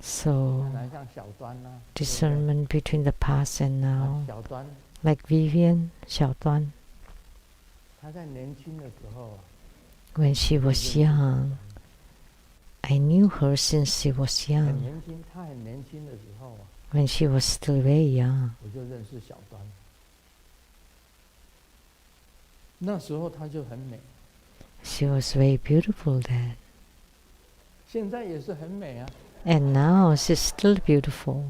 So 当然像小端啦， discernment between the past and 对不对？ now. 小端 Like Vivian, Xiaoduan, 他在年轻的时候， when she 我 was 认识小 young, 端 I knew her since she was 很 young. 年轻，他很年轻的时候， When she was still very young, 我就认识小端。那时候她就很美， she was very beautiful then. 现在也是很美啊， And now she's still beautiful.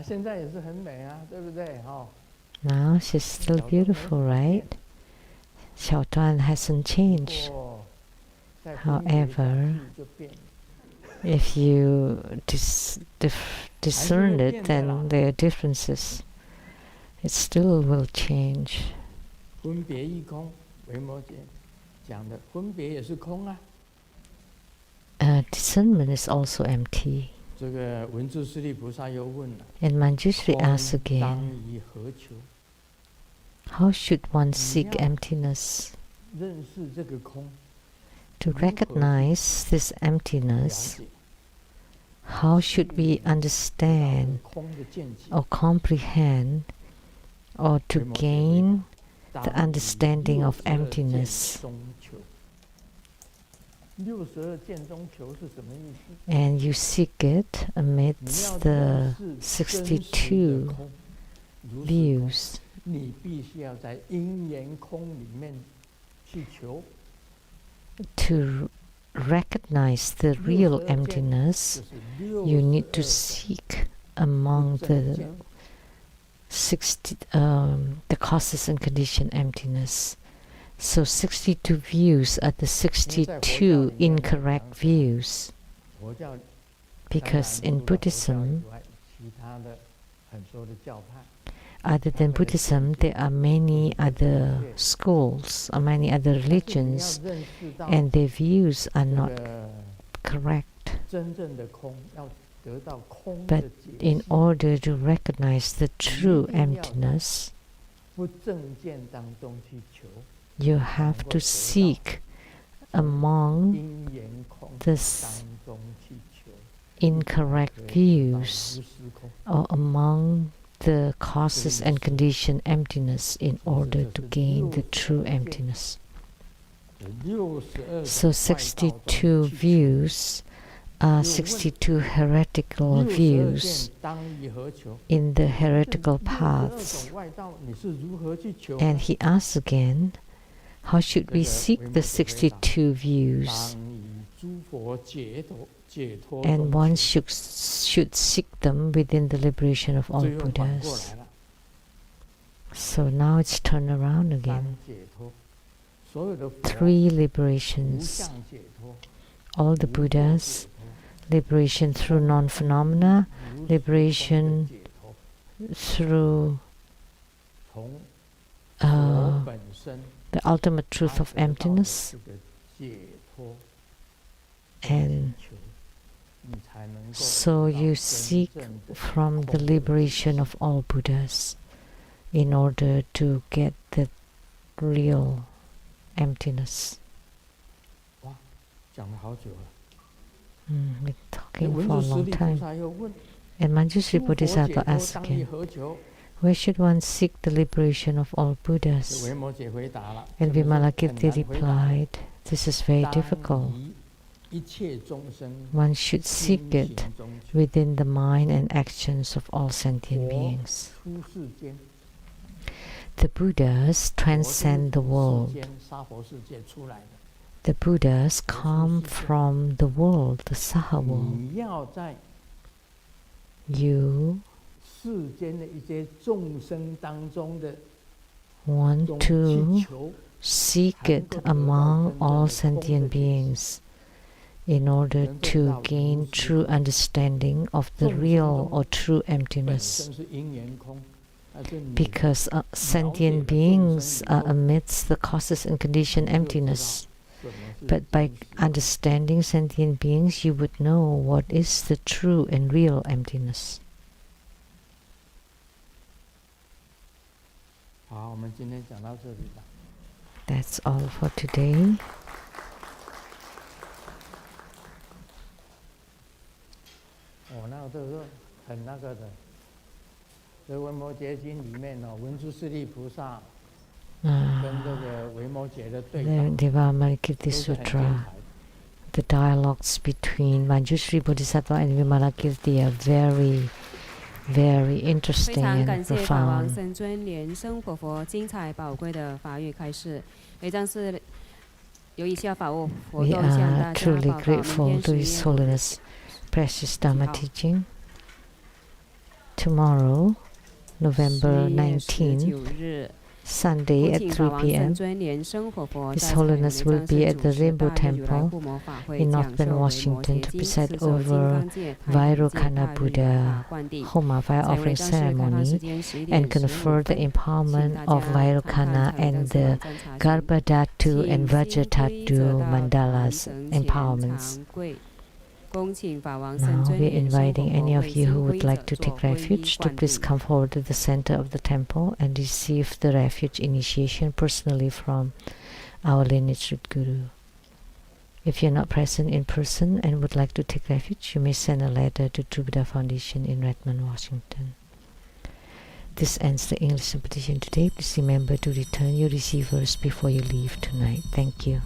现在也是很美啊，对不对？哦， Now she's still 小端没 beautiful, right? Xiaoduan hasn't 不 changed. 过在分别下 However, 去就变了。 if you discern it, then there are differences. It still will change. 分别一空，维摩诘讲的分别也是空啊。 Discernment is also empty. 这个文殊师利菩萨又问了： And Manjushri 空 asks 当 again, 以何求？ how should one 你 seek 要 emptiness? 认识这个空， To 如何去 recognize this 了 emptiness, 解 how should we 得到 understand 空的见解？ or comprehend or to 维摩诘回 gain 答 the 当以 understanding of 62见 emptiness? 中求。62见中求是什么意思？ And you seek it 你 amidst 要 the 认识真实的62空，如是空 views. 你必须要在因缘空里面去求。 To recognize the real 62见 emptiness, 就是 you need to 62 seek among 不正 the 见 the causes and condition emptiness. So 62 views are the 62 incorrect views. 佛教 Because 当然 in 除了佛教 Buddhism, 以外其他的很多的教派 other than Buddhism, there are many other schools or many other 但是你要 religions, 认识到 and their views are 这 not 个 correct. 真正的空，要得到空 But 的解 in 析， order to recognize the true emptiness, 不正见当中去求， you have to seek among 因缘空 the 当中去求， incorrect 可以得到 views 无时空。 or among the causes and condition emptiness in order to gain the true emptiness. 62 So 62 views are 62 heretical 62 views 见当以何求？ in the heretical 62 paths. 种外道，你是如何去求？ And he asks again, how should we 这个 seek 维 the 摩诘回答 62 views? 当以诸佛解脱 And 中 one 求 should seek them within the liberation of all 最后反过 Buddhas. 来了， So now it's turned around 三 again. 解脱，所有的佛 Three 无 liberations. 相解脱， All the 无过 Buddhas, 解脱 liberation through non-phenomena, 如是空的 liberation 解脱， through 从佛 uh, 本身 the ultimate truth 他 of 得到的 emptiness, 这个解脱 and 求，你才能够 so 得到 you 真 seek 正的 from the 空的解 liberation of all Buddhas in order to get the real emptiness. 哇，讲了好久了。 We're 那 talking 文 for a 殊师 long 利菩 time. 萨又问： And Manjushri 诸佛解 Bodhisattva 脱 asks 当以 again, 何求？ where should one seek the liberation of all 这 Buddhas? 维摩诘回答了， And 这个是很 Vimalakirti 难回答的 replied, this is very 当 difficult. 以一切众生 One should 心 seek it 行中求。 within the mind and actions of all sentient 佛 beings. 出世间， The Buddhas 佛就是 transcend the 世 world. 间娑婆世界出来的。 The Buddhas come from the world, the Saha world. 你要在 You 世间的一些众生当中的 want 中去 to 求， seek 才能 it 够得到 among 真正 all 的空的 sentient 解析。 beings in order 真正 to 到 gain 如是 true 空 understanding of the 众生 real 中 or true 本 emptiness. 身是因缘空， because sentient beings are amidst the causes and condition emptiness. But by understanding sentient beings, you would know what is the true and real emptiness. That's all for today. The Vimalakirti Sutra, the dialogues between Manjushri Bodhisattva and Vimalakirti are very, very interesting and profound. We are truly grateful to His Holiness precious Dharma teaching. Tomorrow, November 19th, Sunday at 3 p.m., His Holiness will be at the Rainbow Temple in North Bend, Washington to preside over Vairocana Buddha Homa fire offering ceremony and confer the empowerment of Vairocana and the Garbhadhatu and Vajradhatu mandalas empowerments. Now we are inviting any of you who would like to take refuge to please come forward to the center of the temple and receive the refuge initiation personally from our lineage root guru. If you are not present in person and would like to take refuge, you may send a letter to True Buddha Foundation in Redmond, Washington. This ends the English petition today. Please remember to return your receivers before you leave tonight. Thank you.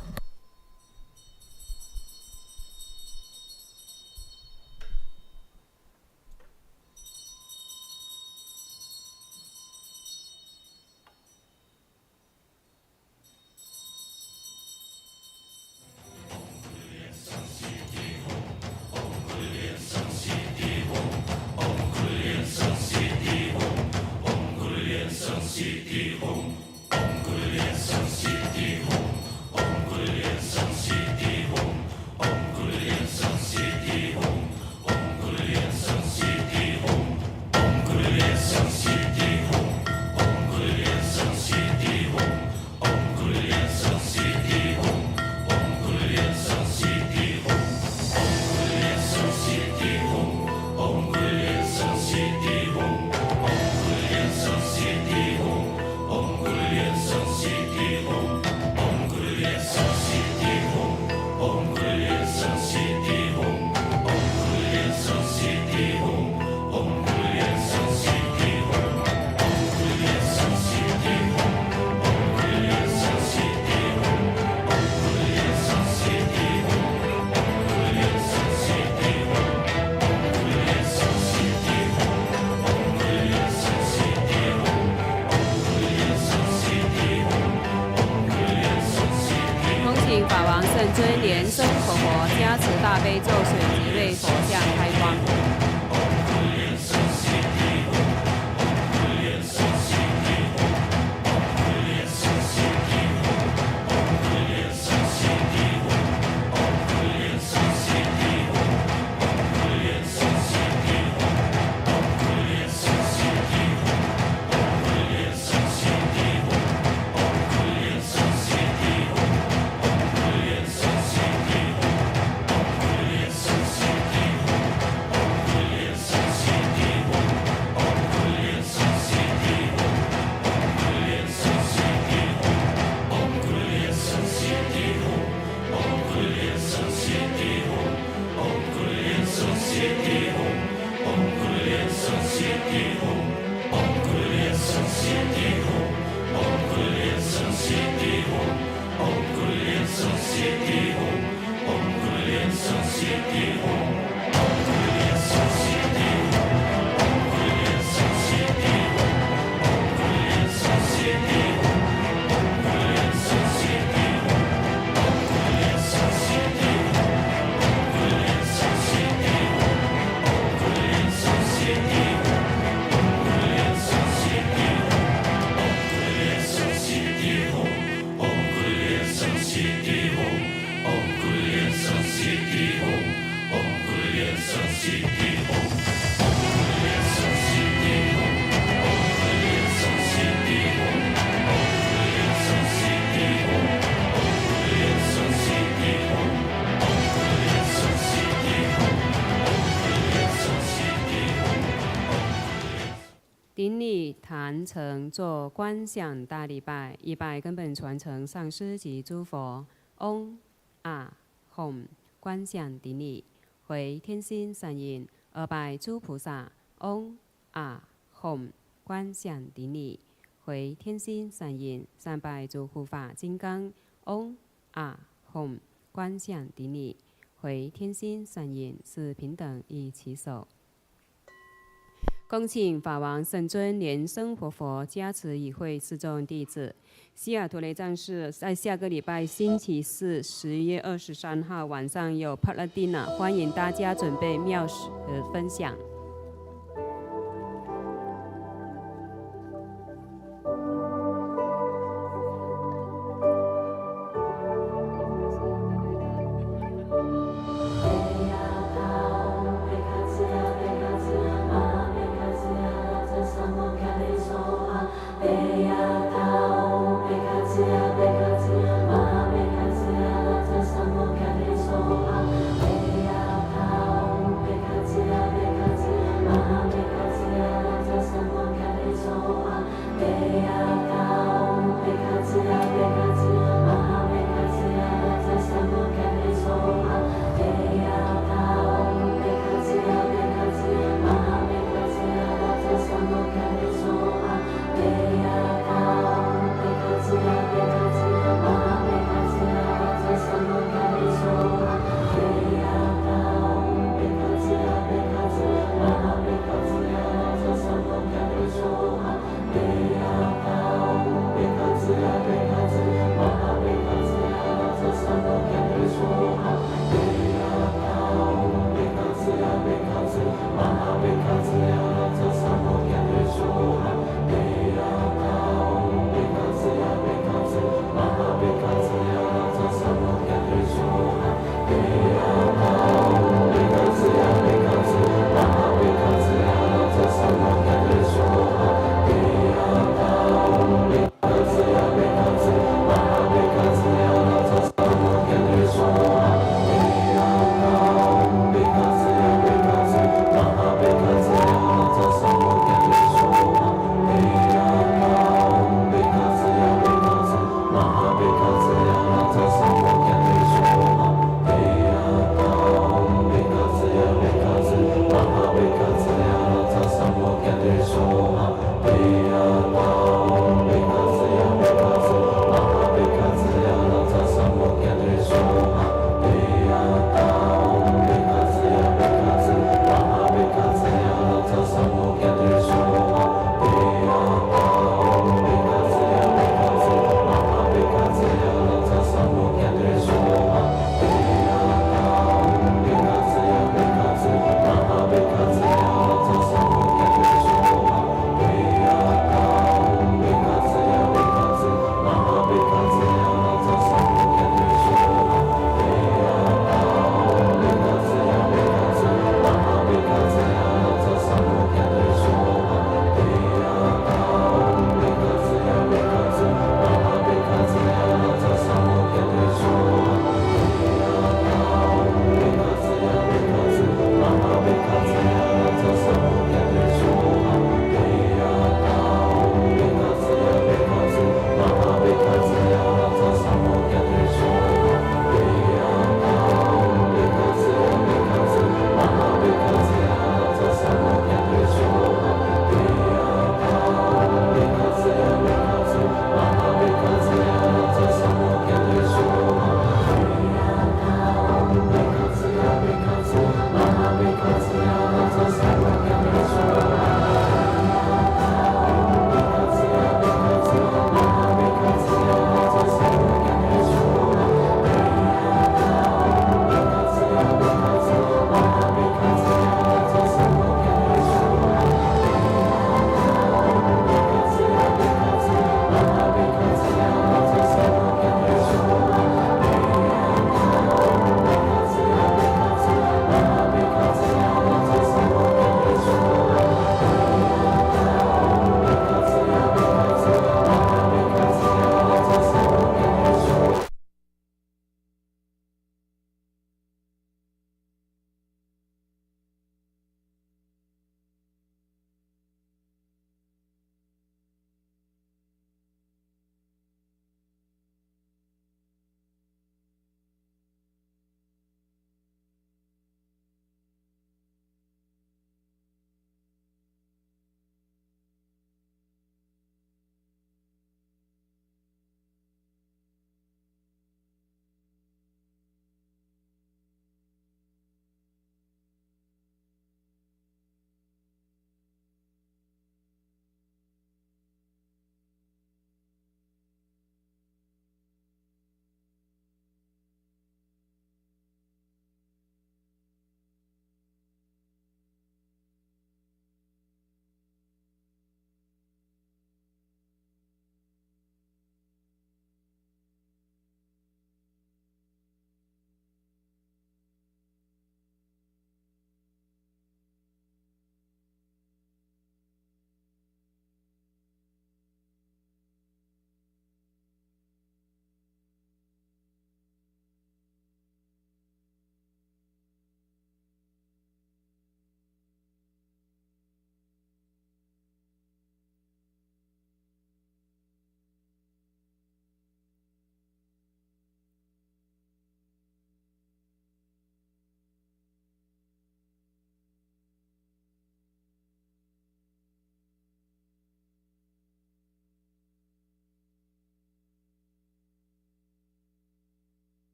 坛城做观想大礼拜，一拜根本传承上师及诸佛。嗡啊吽，观想顶礼，回天心善印。二拜诸菩萨。嗡啊吽，观想顶礼，回天心善印。三拜诸护法金刚。嗡啊吽，观想顶礼，回天心善印。四平等一起手。恭请法王圣尊莲生活佛加持与会四众弟子。西雅图雷藏寺在下个礼拜星期四10月23号晚上有帕拉蒂娜，欢迎大家准备妙食分享。Yeah.